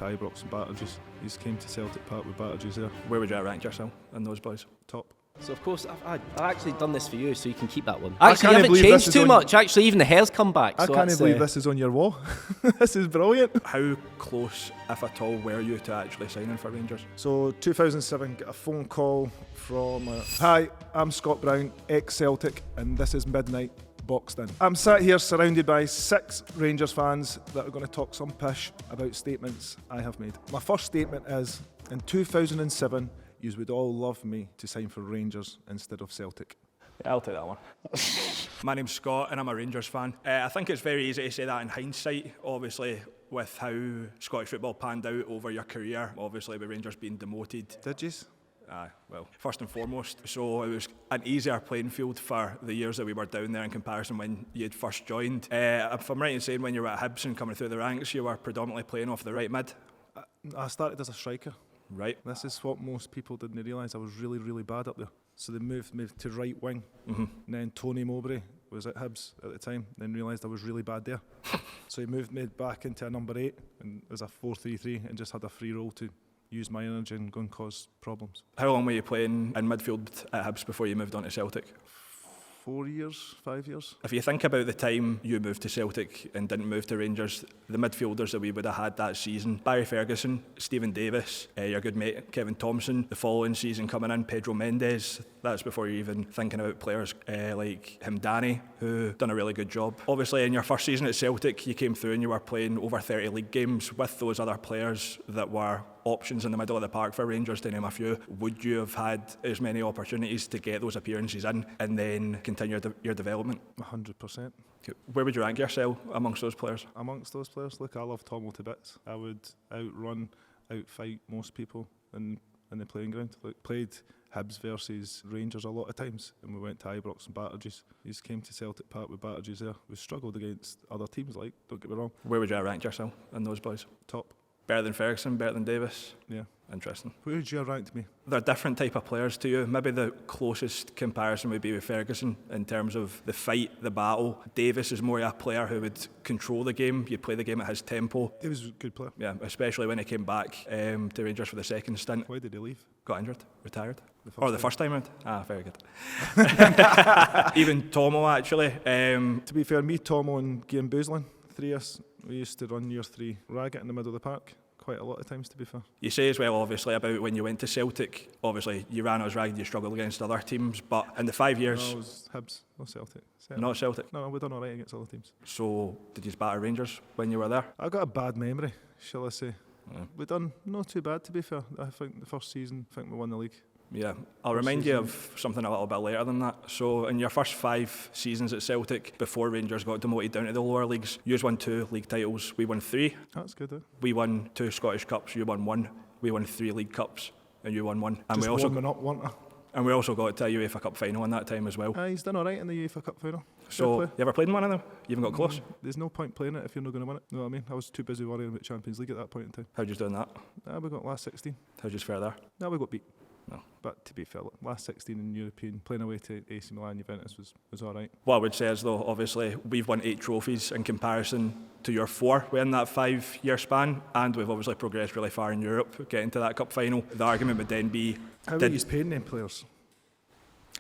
Ibrox and Banter. He's came to Celtic Park with Banter there. Where would you rank yourself in those boys? Top. So of course I've actually done this for you, so you can keep that one. I Actually, can't you haven't believe changed this too is much. Actually, even the hair's come back. I so can't that's, believe this is on your wall. This is brilliant. How close, if at all, were you to actually signing for Rangers? So 2007, got a phone call from hi, I'm Scott Brown, ex-Celtic, and this is Midnite, boxed in. I'm sat here surrounded by 6 Rangers fans that are going to talk some pish about statements I have made. My first statement is, in 2007, you would all love me to sign for Rangers instead of Celtic. Yeah, I'll take that one. My name's Scott and I'm a Rangers fan. I think it's very easy to say that in hindsight, obviously, with how Scottish football panned out over your career, obviously with Rangers being demoted. Did you? Well, first and foremost. So it was an easier playing field for the years that we were down there in comparison when you had first joined. If I'm right in saying when you were at Hibs and coming through the ranks, you were predominantly playing off the right mid? I started as a striker. Right. This is what most people didn't realise. I was really, really bad up there. So they moved me to right wing. And then Tony Mowbray was at Hibs at the time, then realised I was really bad there. So he moved me back into a number 8 and as a 4-3-3 and just had a free role to use my energy and go and cause problems. How long were you playing in midfield at Hibs before you moved on to Celtic? 4 years, 5 years. If you think about the time you moved to Celtic and didn't move to Rangers, the midfielders that we would have had that season, Barry Ferguson, Stephen Davis, your good mate Kevin Thompson, the following season coming in, Pedro Mendes, that's before you're even thinking about players like Himdani, who done a really good job. Obviously in your first season at Celtic, you came through and you were playing over 30 league games with those other players that were options in the middle of the park for Rangers, to name a few. Would you have had as many opportunities to get those appearances in and then continue your development? 100%. Where would you rank yourself amongst those players? Amongst those players, look, I love Tomo to bits. I would outrun, outfight most people in the playing ground. Like, played Hibs versus Rangers a lot of times, and we went to Ibrox and Batterges. He's came to Celtic Park with Batterges there. We struggled against other teams, like, don't get me wrong. Where would you rank yourself in those boys? Top. Better than Ferguson, better than Davis? Yeah. Interesting. Where would you have ranked me? They're different type of players to you. Maybe the closest comparison would be with Ferguson in terms of the fight, the battle. Davis is more a player who would control the game. You'd play the game at his tempo. He was a good player. Yeah, especially when he came back to Rangers for the second stint. Why did he leave? Got injured, retired. The first time round? Very good. Even Tomo, actually. To be fair, me, Tomo and Guillaume Bouzlin, 3 of us, we used to run year 3 ragged in the middle of the park. Quite a lot of times, to be fair. You say as well, obviously, about when you went to Celtic. Obviously, you ran as ragged, you struggled against other teams, but in the 5 years... No, it was Hibs, not Celtic. Not Celtic? No, we done all right against other teams. So, did you batter Rangers when you were there? I got a bad memory, shall I say. Yeah. We done not too bad, to be fair. I think the first season, we won the league. Yeah, I'll remind you of something a little bit later than that. So in your first 5 seasons at Celtic, before Rangers got demoted down to the lower leagues, you won 2 league titles, we won 3. That's good, eh? We won 2 Scottish Cups, you won 1. We won 3 League Cups, and you won 1. And just warming up, weren't I? And we also got to a UEFA Cup final in that time as well. He's done all right in the UEFA Cup final. So, you ever played in one of them? You haven't got close? There's no point playing it if you're not going to win it. You know what I mean? I was too busy worrying about Champions League at that point in time. How'd you do in that? We got last 16. How'd you fare there? We got beat. No. But to be fair, last 16 in European, playing away to AC Milan, Juventus was all right. What I would say is, though, obviously, we've won 8 trophies in comparison to your 4 within that 5-year span, and we've obviously progressed really far in Europe, getting to that cup final. The argument would then be... How are you paying them players?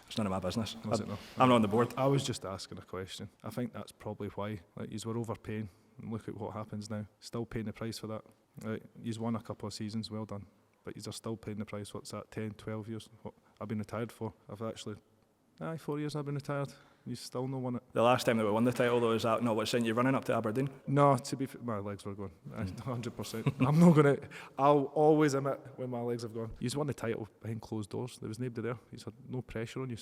It's none of my business. Was it not? I'm not on the board. I was just asking a question. I think that's probably why. Like, yous were overpaying, and look at what happens now. Still paying the price for that. Like, yous won a couple of seasons, well done. But you're still paying the price. What's that, 10, 12 years? What I've been retired for. I've actually, 4 years I've been retired. You still not won it. The last time that we won the title, though, is that not what sent you running up to Aberdeen? No, to be fair, my legs were going. 100%. I'm not going to, I'll always admit when my legs have gone. You've won the title behind closed doors. There was nobody there. You had no pressure on you.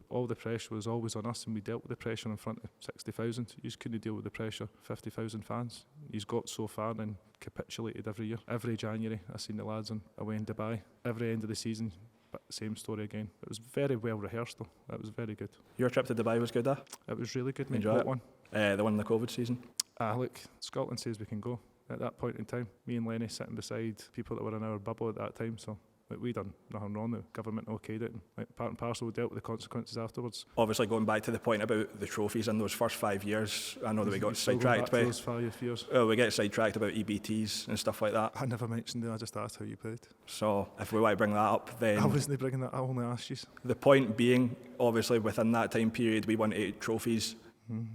All the pressure was always on us, and we dealt with the pressure in front of 60,000. You just couldn't deal with the pressure. 50,000 fans. He's got so far and capitulated every year. Every January, I seen the lads away in Dubai. Every end of the season, but same story again. It was very well rehearsed though. It was very good. Your trip to Dubai was good, It was really good, mate. Enjoy it? One? The one in the COVID season? Look, Scotland says we can go. At that point in time, me and Lenny sitting beside people that were in our bubble at that time, so Like, we done nothing wrong. The government okayed it, and like, part and parcel, we dealt with the consequences afterwards. Obviously, going back to the point about the trophies in those first 5 years, I know that we got sidetracked by those 5 years. Oh, we get sidetracked about EBTs and stuff like that. I never mentioned it, I just asked how you played. So if we want to bring that up, then I wasn't bringing that, I only asked you. the point being, obviously within that time period, we won 8 trophies.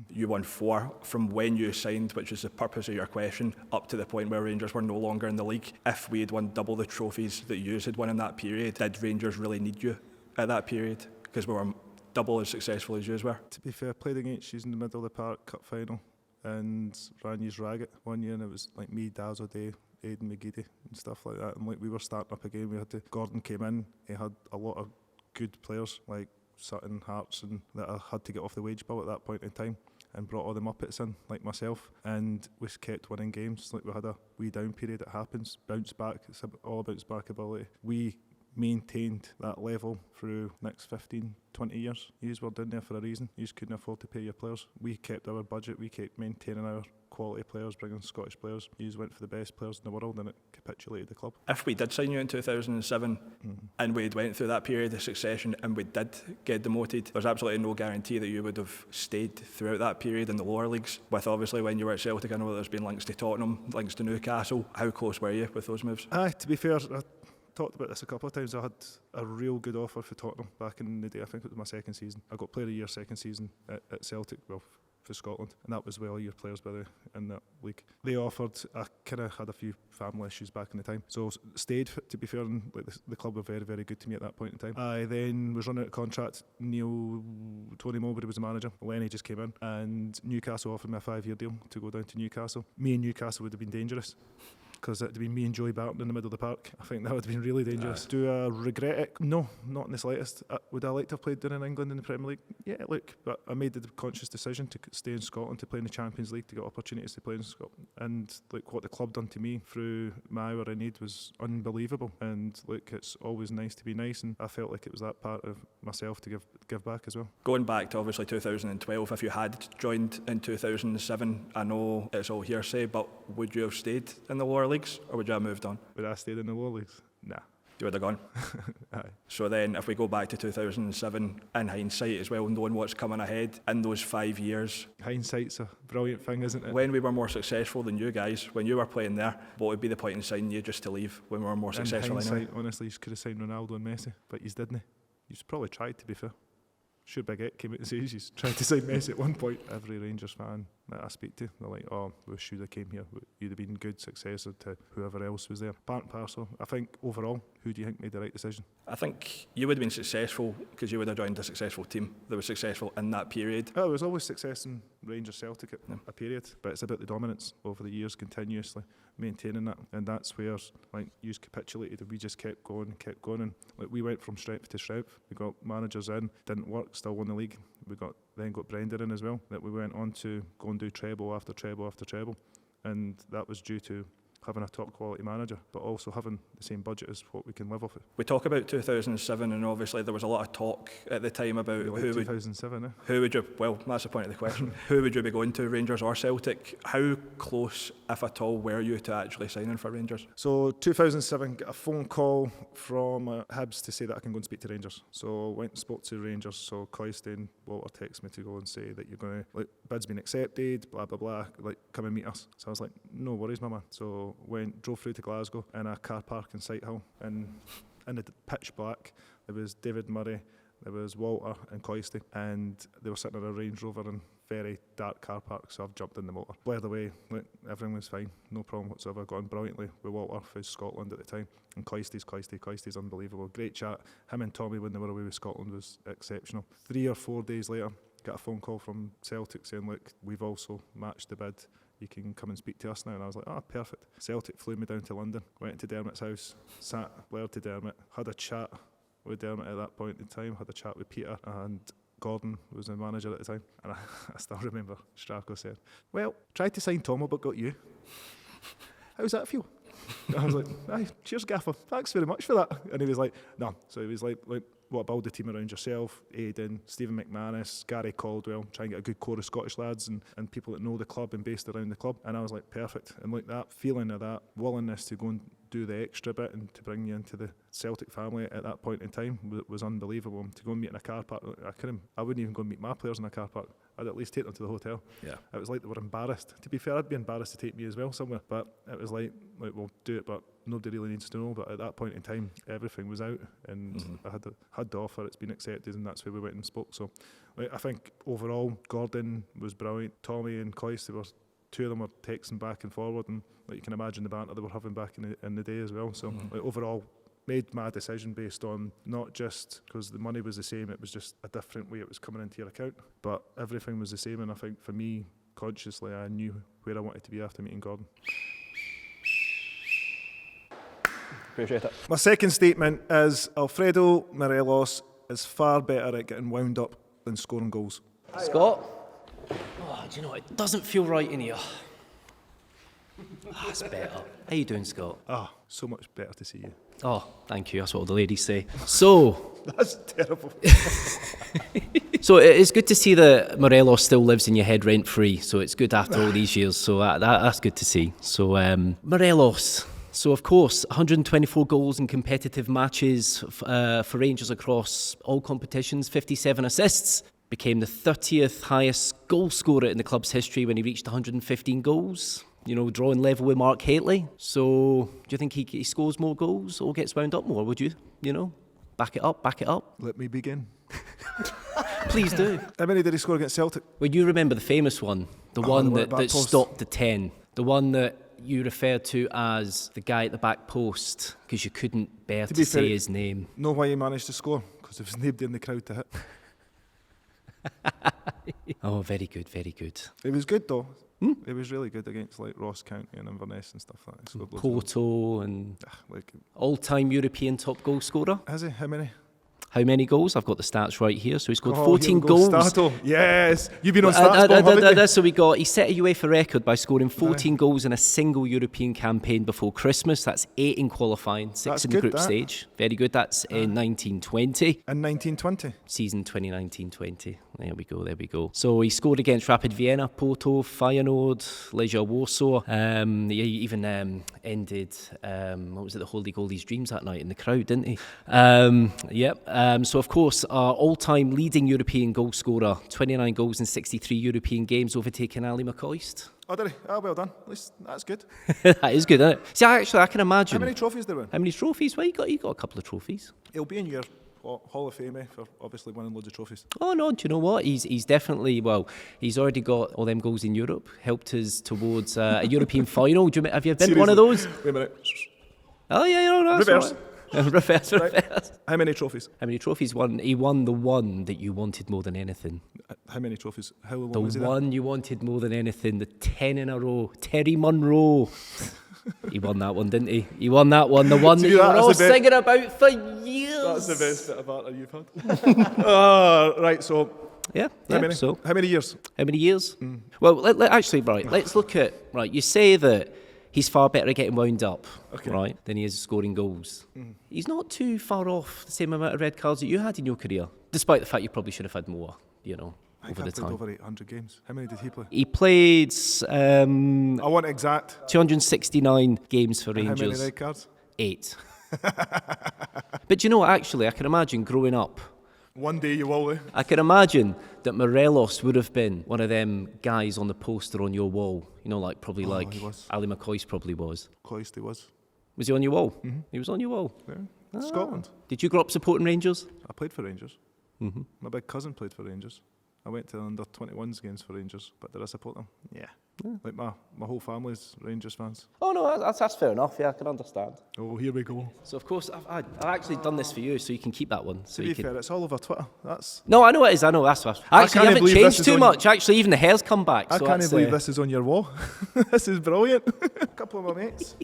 You won 4 from when you signed, which is the purpose of your question, up to the point where Rangers were no longer in the league. If we had won double the trophies that you had won in that period, did Rangers really need you at that period? Because we were double as successful as you were. To be fair, played against you in the middle of the park cup final and ran you ragged one year, and it was like me, Daz O'Day, Aidan McGeady and stuff like that, and like we were starting up again. We had to, Gordon came in, he had a lot of good players like Sutton, Hearts, and that I had to get off the wage bill at that point in time, and brought all the Muppets in, like myself, and we kept winning games. Like, we had a wee down period, it happens, bounce back, it's all bounce back ability. We maintained that level through next 15, 20 years. Yous were down there for a reason. Yous couldn't afford to pay your players. We kept our budget, we kept maintaining our quality players, bringing Scottish players. Yous went for the best players in the world, and it capitulated the club. If we did sign you in 2007 and we went through that period of succession and we did get demoted, there's absolutely no guarantee that you would have stayed throughout that period in the lower leagues. With obviously when you were at Celtic, I know there's been links to Tottenham, links to Newcastle. How close were you with those moves? To be fair, I talked about this a couple of times. I had a real good offer for Tottenham back in the day. I think it was my second season. I got Player of the Year second season at Celtic, well, for Scotland, and that was well year players by the in that league. They offered. I kind of had a few family issues back in the time, so stayed. To be fair, and like the club were very, very good to me at that point in time. I then was running out of contract. Tony Mowbray was the manager. Lenny just came in, and Newcastle offered me a 5-year deal to go down to Newcastle. Me and Newcastle would have been dangerous, because it would have been me and Joey Barton in the middle of the park. I think that would have been really dangerous. Do I regret it? No, not in the slightest. Would I like to have played down in England in the Premier League? Yeah, look, but I made the conscious decision to stay in Scotland, to play in the Champions League, to get opportunities to play in Scotland. And like, what the club done to me through my hour in need was unbelievable. And look, it's always nice to be nice, and I felt like it was that part of myself to give back as well. Going back to obviously 2012, if you had joined in 2007, I know it's all hearsay, but would you have stayed in the lower leagues, or would you have moved on? Would I stayed in the lower leagues? Nah. You would have gone. Aye. So then, if we go back to 2007, in hindsight as well, knowing what's coming ahead in those 5 years, Hindsight's a brilliant thing, isn't it? when we were more successful than you guys, when you were playing there, what would be the point in signing you just to leave when we were more successful? In hindsight, Anyway? honestly, you could have signed Ronaldo and Messi, but you didn't. You've probably tried, to be fair. Sure, Big Ed came out and says he's tried to sign Messi at one point. Every Rangers fan that I speak to, they're like, oh, we should have came here. You'd have been a good successor to whoever else was there. Part and parcel. I think overall, who do you think made the right decision? I think you would have been successful because you would have joined a successful team that was successful in that period. There was always success in Rangers Celtic at a period, but it's about the dominance over the years, continuously maintaining that, and that's where like you capitulated and we just kept going, and like we went from strength to strength. We got managers in, didn't work, still won the league. We then got Brendan in as well, that we went on to go and do treble after treble after treble, and that was due to having a top quality manager, but also having the same budget as what we can live off it. We talk about 2007, and obviously there was a lot of talk at the time about Like 2007, who would you, well, that's the point of the question, who would you be going to, Rangers or Celtic? How close, if at all, were you to actually signing for Rangers? So 2007, got a phone call from Hibs to say that I can go and speak to Rangers. So went and spoke to Rangers. So Coystein, Walter texted me to go and say that you're going to, like, bid's been accepted, blah, blah, blah, like, come and meet us. So I was like, no worries, my man. So drove through to Glasgow in a car park in Sighthill, and in the pitch black, there was David Murray, there was Walter and Coystein, and they were sitting in a Range Rover in very dark car park, so I've jumped in the motor. Blared away, like, everything was fine, no problem whatsoever. Got on brilliantly with Walter, who's Scotland at the time, and Coyste's unbelievable. Great chat. Him and Tommy, when they were away with Scotland, was exceptional. 3 or 4 days later, got a phone call from Celtic saying, look, we've also matched the bid. You can come and speak to us now. And I was like, perfect. Celtic flew me down to London, went to Dermot's house, sat, blared to Dermot, had a chat with Dermot at that point in time, had a chat with Peter, and Gordon was the manager at the time. And I still remember Stracco said, well, tried to sign Tomo but got you. How's that feel? And I was like, aye, cheers Gaffer, thanks very much for that. And he was like, no. So he was like what, build the team around yourself, Aidan, Stephen McManus, Gary Caldwell, try and get a good core of Scottish lads and people that know the club and based around the club. And I was like, perfect. And like that feeling of that willingness to go and do the extra bit and to bring you into the Celtic family at that point in time was unbelievable. To go and meet in a car park, I wouldn't even go and meet my players in a car park. I'd at least take them to the hotel. Yeah. It was like they were embarrassed. To be fair, I'd be embarrassed to take me as well somewhere, but it was like we'll do it, but nobody really needs to know. But at that point in time, everything was out, and I had the offer. It's been accepted, and that's where we went and spoke. So, I think overall, Gordon was brilliant. Tommy and Coyce, two of them were texting back and forward, and you can imagine the banter they were having back in the day as well. So overall, made my decision based on not just because the money was the same, it was just a different way it was coming into your account, but everything was the same. And I think for me, consciously, I knew where I wanted to be after meeting Gordon. Appreciate it. My second statement is Alfredo Morelos is far better at getting wound up than scoring goals. Scott? Oh, do you know, it doesn't feel right in here. That's better. How you doing, Scott? So much better to see you. Oh, thank you. That's what all the ladies say. So, That's terrible. so it's good to see that Morelos still lives in your head rent-free. So it's good after all these years. So that's good to see. So Morelos. So of course, 124 goals in competitive matches for Rangers across all competitions, 57 assists. Became the 30th highest goal scorer in the club's history when he reached 115 goals. You know, drawing level with Mark Hateley. So, do you think he scores more goals or gets wound up more? Would you, back it up, back it up? Let me begin. Please do. How many did he score against Celtic? Well, you remember the famous one, the one the one at that back post. stopped the 10, the one that you referred to as the guy at the back post because you couldn't bear to be say fair, his name. Know why he managed to score? Because there was nobody in the crowd to hit. Oh, very good, very good. It was good though. It was really good against like Ross County and Inverness and stuff like that. So Porto and like, all-time European top goal scorer. has he? How many? How many goals? I've got the stats right here. So he scored Oh, 14 here we go, goals. Stato. Yes, you've been on stats bomb, haven't you? So he set a UEFA record by scoring 14 goals in a single European campaign before Christmas. That's 8 in qualifying, 6 That's in the good, group that. stage. Very good. That's in 1920. In 1920. Season 2019-20. There we go. So he scored against Rapid Vienna, Porto, Feyenoord, Legia Warsaw. He even ended, what was it, the Holy Goalie's dreams that night in the crowd, didn't he? So of course, our all-time leading European goal scorer, 29 goals in 63 European games, overtaking Ali McCoist. Oh, did he? Oh, well done. At least that's good. That is good, isn't it? See, I can imagine. How many trophies did he win? How many trophies? Well, you got a couple of trophies. He'll be in your Hall of Fame for obviously winning loads of trophies. Oh no, do you know what? He's definitely, he's already got all them goals in Europe, helped us towards a European final. Have you been to one of those? Wait a minute. Oh yeah, that's Reverse. Right. Reverse. How many trophies? How many trophies won? He won the one that you wanted more than anything. How many trophies? How long The was he one you wanted more than anything, the 10 in a row. Terry Munro. He won that one, didn't he? He won that one, the one that you were all singing about for years. That's the best bit of banter you've had. Right, so Yeah, how many? So How many years? how many years? Well, let's look at, you say that he's far better at getting wound up, right, than he is scoring goals. He's not too far off the same amount of red cards that you had in your career, despite the fact you probably should have had more, I think over I the played time. over 800 games. How many did he play? He played I want exact. 269 games for And how Rangers. many red cards? 8. But you know what, actually, I can imagine growing up, One day you will. I can imagine that Morelos would have been one of them guys on the poster on your wall. He he was. Ali McCoist probably was. Close he was. Was he on your wall? He was on your wall. Yeah. Scotland. Did you grow up supporting Rangers? I played for Rangers. My big cousin played for Rangers. I went to the under 21s games for Rangers, but did I support them? Yeah. Like my whole family's Rangers fans. Oh no, that's fair enough. Yeah, I can understand. Oh, here we go. So of course I've actually done this for you, so you can keep that one. So To you be can. fair, it's all over Twitter. That's. No, I know it is. I know that's. Actually, you can't haven't believe this changed is too on- much. Actually, even the hair's come back. I so can't that's, believe this is on your wall. This is brilliant. A couple of my mates.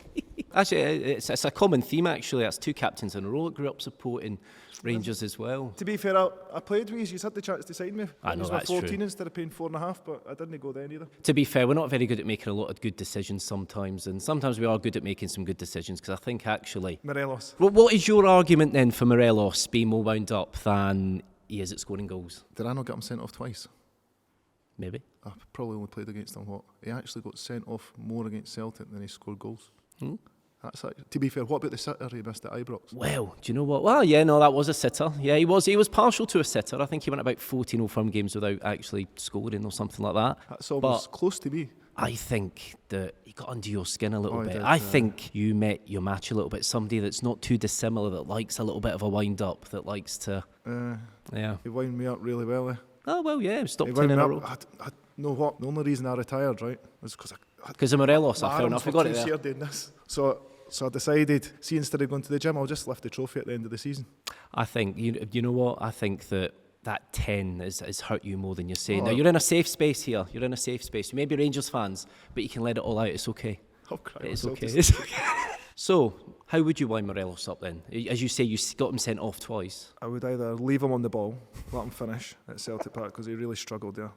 Actually, it's a common theme. Actually, that's 2 captains in a row that grew up supporting Rangers as well. To be fair, I played with you. You had the chance to sign me. I know, was that's 14 true. instead of paying 4.5, but I didn't go then either. To be fair, we're not very good at making a lot of good decisions sometimes, and sometimes we are good at making some good decisions. Because I think actually, Morelos. what is your argument then for Morelos being more wound up than he is at scoring goals? Did I not get him sent off twice? Maybe. I probably only played against him. He actually got sent off more against Celtic than he scored goals. That's like, to be fair, what about the sitter he missed at Ibrox? Well, do you know what? Well, yeah, no, that was a sitter. Yeah, he was partial to a sitter. I think he went about 14 Old Firm games without actually scoring or something like that. That's almost close to me. I think that he got under your skin a little bit. Did, I think you met your match a little bit. Somebody that's not too dissimilar, that likes a little bit of a wind up, that likes to. Yeah. He wound me up really well. Oh, well, yeah, stop He 10 wound in me a row. up. I know what? The only reason I retired, right, was because Because of Morelos, fair enough. I got it there. doing this. So I decided, see, instead of going to the gym, I'll just lift the trophy at the end of the season. I think, you know what? I think that 10 has hurt you more than you're saying. Oh. Now, you're in a safe space here. You're in a safe space. You may be Rangers fans, but you can let it all out. It's okay. I'll cry It's myself okay. to It's okay. So, how would you wind Morelos up then? As you say, you got him sent off twice. I would either leave him on the ball, let him finish at Celtic Park because he really struggled there.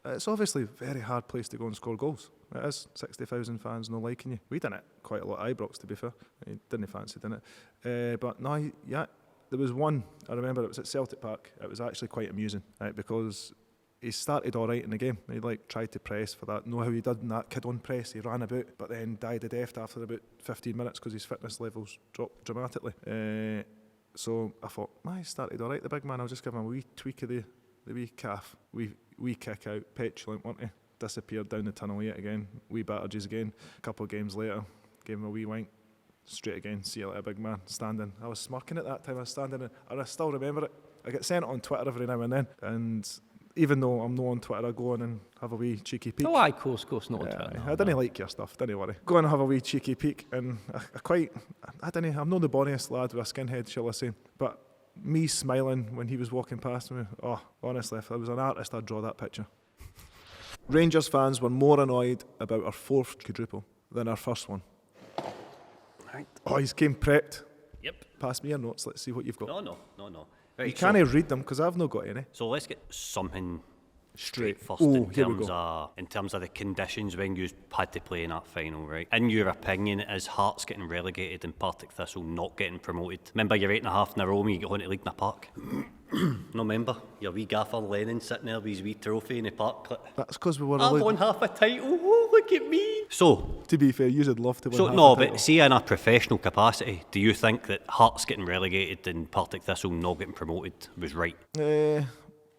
It's obviously a very hard place to go and score goals. It is. 60,000 fans not liking you. We done it quite a lot at Ibrox, to be fair. He didn't fancy doing it. But no, yeah, there was one, I remember it was at Celtic Park. It was actually quite amusing, right, because he started all right in the game. He tried to press for that. Know how he did in that kid on press. He ran about, but then died of death after about 15 minutes because his fitness levels dropped dramatically. So I thought, he started all right, the big man. I'll just give him a wee tweak of the wee calf. Wee kick out, petulant, wasn't he? Disappeared down the tunnel yet again. Wee batterges again. A couple of games later, gave him a wee wink. Straight again, see you later, big man. Standing. I was smirking at that time. I was standing, and I still remember it. I get sent it on Twitter every now and then, and even though I'm not on Twitter, I go on and have a wee cheeky peek. Oh, aye, of course, not on Twitter. I didn't like your stuff, don't worry. Go and have a wee cheeky peek, and I'm not the bonniest lad with a skinhead, shall I say, but me smiling when he was walking past me, honestly, if I was an artist, I'd draw that picture. Rangers fans were more annoyed about our fourth quadruple than our first one. Right. Oh, he's came prepped. Yep. Pass me your notes, let's see what you've got. No. Right, You can't read them because I've not got any. So let's get something straight first Oh, in here we terms of the conditions when you had to play in that final, right? In your opinion, is Hearts getting relegated and Partick Thistle not getting promoted? Remember your 8.5 in a row when you get on to League in the Park? No, remember? Your wee gaffer Lennon sitting there with his wee trophy in the park. That's because we were I've won half a title. Oh, look at me. So, to be fair, you'd love to win so half no, a title. but see, in a professional capacity, do you think that Hearts getting relegated and Partick Thistle not getting promoted was right?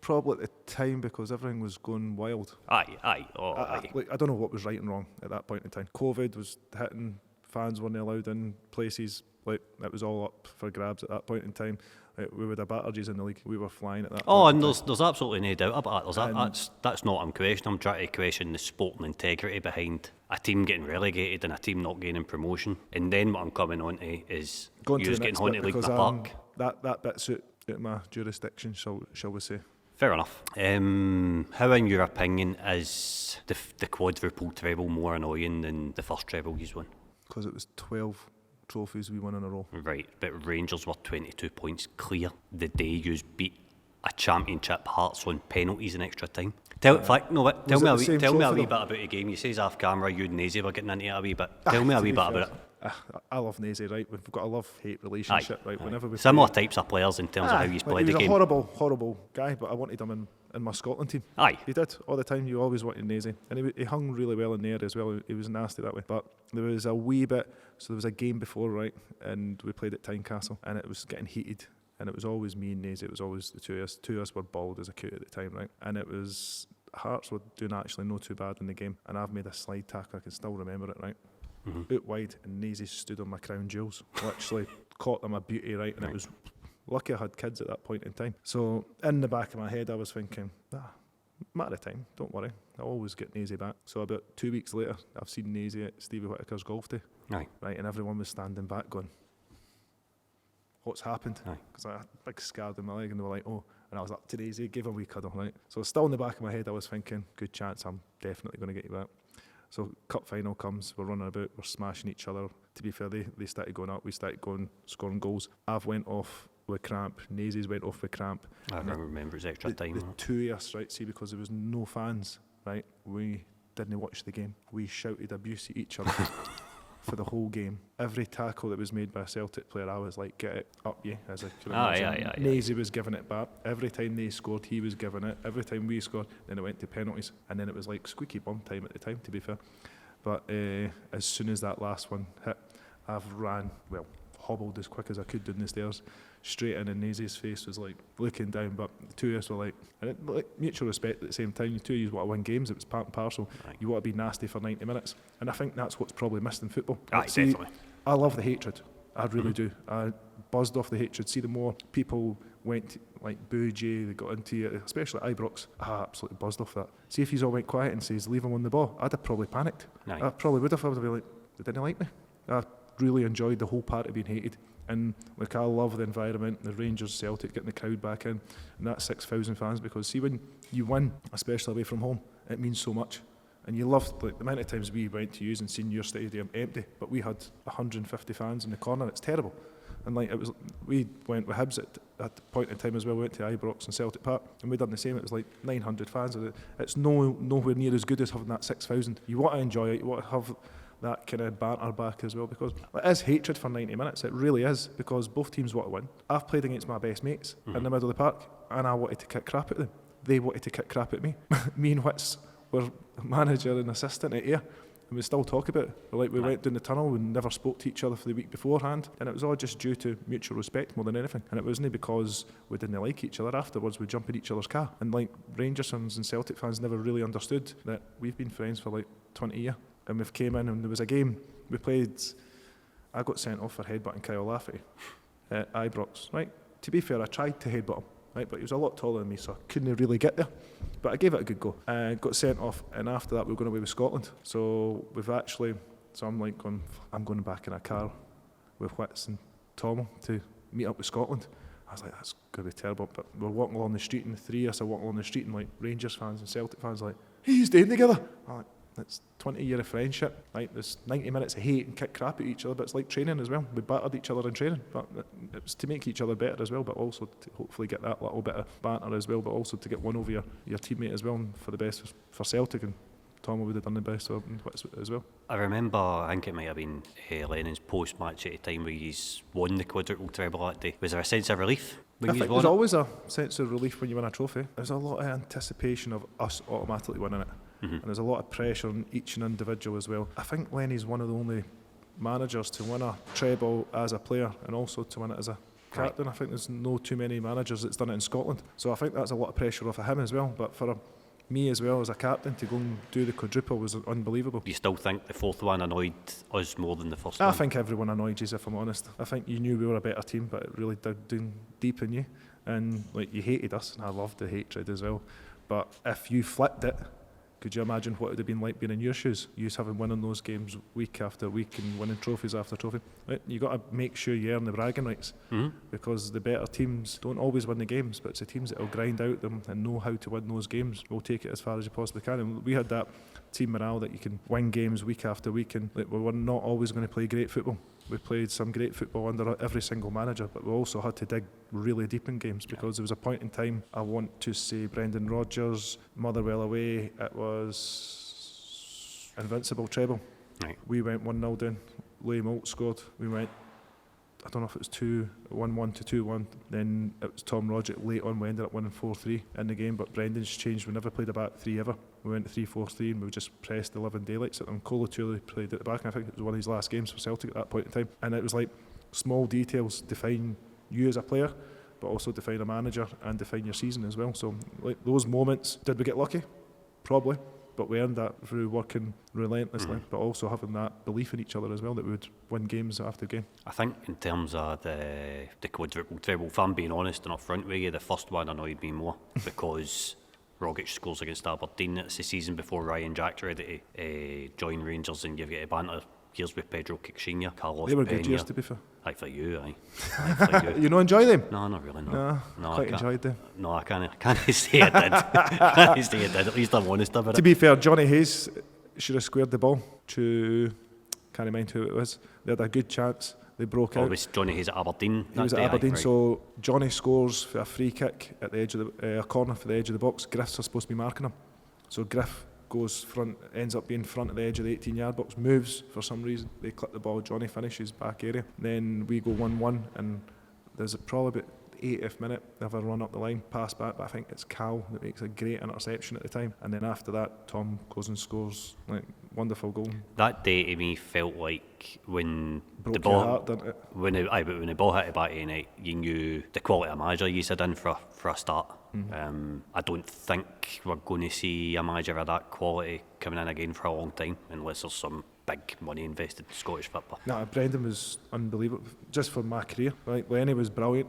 Probably at the time because everything was going wild. Aye. I don't know what was right and wrong at that point in time. COVID was hitting, fans weren't allowed in places, like it was all up for grabs at that point in time. We would have batterges in the league. We were flying at that point. Oh, and there's absolutely no doubt about that. That's not what I'm questioning. I'm trying to question the sporting integrity behind a team getting relegated and a team not gaining promotion. And then what I'm coming on to is Going you to just the getting next on bit to League in because the Park. that bit's out my jurisdiction, shall we say. Fair enough. How, in your opinion, is the quadruple treble more annoying than the first treble you won? Because it was 12 trophies we won in a row. Right, but Rangers were 22 points clear the day you beat a championship Hearts on penalties in extra time. Tell me a wee bit about the game. You say off camera you and Nazy were getting into it a wee bit. Tell me a wee bit about it. I love Nazy, right? We've got a love-hate relationship, right? Whenever we similar types of players in terms of how he's played the game. He was a horrible guy, but I wanted him in my Scotland team. Aye. He did, all the time. You always wanted Nazy. And he hung really well in there as well. He was nasty that way. But there was a wee bit, so there was a game before, right? And we played at Tynecastle, and it was getting heated. And it was always me and Nazy. It was always the two of us. Two of us were bald as a coot at the time, right? And it was, Hearts were doing actually no too bad in the game. And I've made a slide tackle. I can still remember it, right? Out wide, and Nazy stood on my crown jewels. Literally caught them a beauty, right? And it was lucky I had kids at that point in time. So in the back of my head, I was thinking, matter of time, don't worry. I'll always get Nazy back. So about 2 weeks later, I've seen Nazy at Stevie Whittaker's golf day. Aye. Right, and everyone was standing back going, what's happened? Aye. Because I had a big scar in my leg, and they were like, oh. And I was up to Nazy, gave him a wee cuddle, right? So still in the back of my head, I was thinking, good chance, I'm definitely going to get you back. So cup final comes, we're running about, we're smashing each other. To be fair, they started going up, we started scoring goals. I've went off with cramp, Nazy's went off with cramp. I remember it's extra time. The two of us, right, see, because there was no fans, right, we didn't watch the game. We shouted abuse at each other for the whole game. Every tackle that was made by a Celtic player, I was like, get it up you, as I could imagine. Nazy was giving it back. Every time they scored, he was giving it. Every time we scored, then it went to penalties. And then it was like squeaky bum time at the time, to be fair. But as soon as that last one hit, I've hobbled as quick as I could down the stairs, straight in, and Nazy's face was like looking down, but the two of us were like, and it, like mutual respect at the same time. You two of you want to win games, it was part and parcel. Right. You want to be nasty for 90 minutes, and I think that's what's probably missed in football. Aye, Like, see, definitely. I love the hatred, I really do. I buzzed off the hatred. See, the more people went to, like Bougie, they got into it, especially at Ibrox, I absolutely buzzed off that. See, if he's all went quiet and says leave him on the ball, I'd have probably panicked. Aye. I probably would have. I would have been like, they didn't like me. I really enjoyed the whole part of being hated. And like, I love the environment, the Rangers, Celtic, getting the crowd back in, and that 6,000 fans, because see, when you win, especially away from home, it means so much. And you loved, like, the amount of times we went to use and seen your stadium empty, but we had 150 fans in the corner. It's terrible. And like, it was, we went with Hibs at the point in time as well. We went to Ibrox and Celtic Park, and we done the same. It was like 900 fans. It's nowhere near as good as having that 6,000. You want to enjoy it. You want to have that kind of banter back as well, because it is hatred for 90 minutes. It really is, because both teams want to win. I've played against my best mates in the middle of the park, and I wanted to kick crap at them. They wanted to kick crap at me. Me and Wits were manager and assistant at Ayr, and we still talk about it. Like, we went down the tunnel and never spoke to each other for the week beforehand, and it was all just due to mutual respect more than anything. And it wasn't because we didn't like each other. Afterwards, we jump in each other's car. And like, Rangers fans and Celtic fans never really understood that we've been friends for like 20 years. And we've came in, and there was a game we played. I got sent off for headbutting Kyle Lafferty at Ibrox. Right. To be fair, I tried to headbutt him, right, but he was a lot taller than me, so I couldn't really get there. But I gave it a good go. Got sent off, and after that we were going away with Scotland. So I'm like I'm going back in a car with Wits and Tom to meet up with Scotland. I was like, that's going to be terrible. But we're walking along the street, and the three of us are walking along the street, and like Rangers fans and Celtic fans are like, hey, you staying together? I'm like, it's 20 years of friendship. Like, there's 90 minutes of hate and kick crap at each other, but it's like training as well. We battered each other in training, but it was to make each other better as well, but also to hopefully get that little bit of banter as well, but also to get one over your teammate as well, and for the best for Celtic. And Tom would have done the best of him as well. I remember, I think it might have been Lennon's post-match at the time where he's won the quadruple treble that day. Was there a sense of relief when you won? There's always a sense of relief when you win a trophy. There's a lot of anticipation of us automatically winning it. And there's a lot of pressure on each individual as well. I think Lenny's one of the only managers to win a treble as a player and also to win it as a captain. Right. I think there's no too many managers that's done it in Scotland. So I think that's a lot of pressure off of him as well. But for me as well as a captain to go and do the quadruple was unbelievable. Do you still think the fourth one annoyed us more than the first one? I think everyone annoyed you, if I'm honest. I think you knew we were a better team, but it really dug down deep in you. And like, you hated us, and I loved the hatred as well. But if you flipped it, could you imagine what it would have been like being in your shoes? You having winning those games week after week and winning trophies after trophy. Right? You got to make sure you earn the bragging rights, because the better teams don't always win the games, but it's the teams that will grind out them and know how to win those games will take it as far as you possibly can. And we had that team morale that you can win games week after week, and like, we were not always going to play great football. We played some great football under every single manager, but we also had to dig really deep in games, because there was a point in time, I want to say Brendan Rodgers, Motherwell away, it was invincible treble. Right. We went 1-0 down, Louis Moult scored, we went, I don't know if it was 1-1 to 2-1, then it was Tom Roderick late on, we ended up winning 4-3 in the game, but Brendan's changed, we never played a back three ever. We went to 3-4-3 and we just pressed 11 daylights at them. Colo Touré played at the back, and I think it was one of his last games for Celtic at that point in time. And it was like, small details define you as a player, but also define a manager and define your season as well. So like, those moments, did we get lucky? Probably. But we earned that through working relentlessly, but also having that belief in each other as well, that we would win games after game. I think in terms of the quadruple treble, if I'm being honest and up front with you, the first one annoyed me more because Rogic scores against Aberdeen. It's the season before Ryan Jack's ready to join Rangers, and you've got a banter years with Pedro Quixinha, Carlos Peña. They were good years, to be fair. Like for you, aye. For you. You don't enjoy them? No, not really, no. No, quite enjoyed them. No, I can't say I did. I can't say I did, at least I'm honest about it. To be fair, Johnny Hayes should have squared the ball to, can't mind who it was. They had a good chance. They broke out. It was Johnny Hayes at Aberdeen. He was at Aberdeen, right. So Johnny scores for a free kick at the edge of a corner for the edge of the box. Griff's supposed to be marking him. So Griff goes front, ends up being front at the edge of the 18-yard box, moves for some reason. They clip the ball, Johnny finishes back area. Then we go 1-1, and there's probably about 80th minute, they have a run up the line, pass back, but I think it's Cal that makes a great interception at the time. And then after that, Tom goes and scores, like, wonderful goal. That day to me felt like when broke your heart, didn't it? When the ball hit the back of the net, you knew the quality of manager you had in for a start. I don't think we're going to see a manager of that quality coming in again for a long time, unless there's some big money invested in Scottish football. No, Brendan was unbelievable. Just for my career, right? Lenny was brilliant.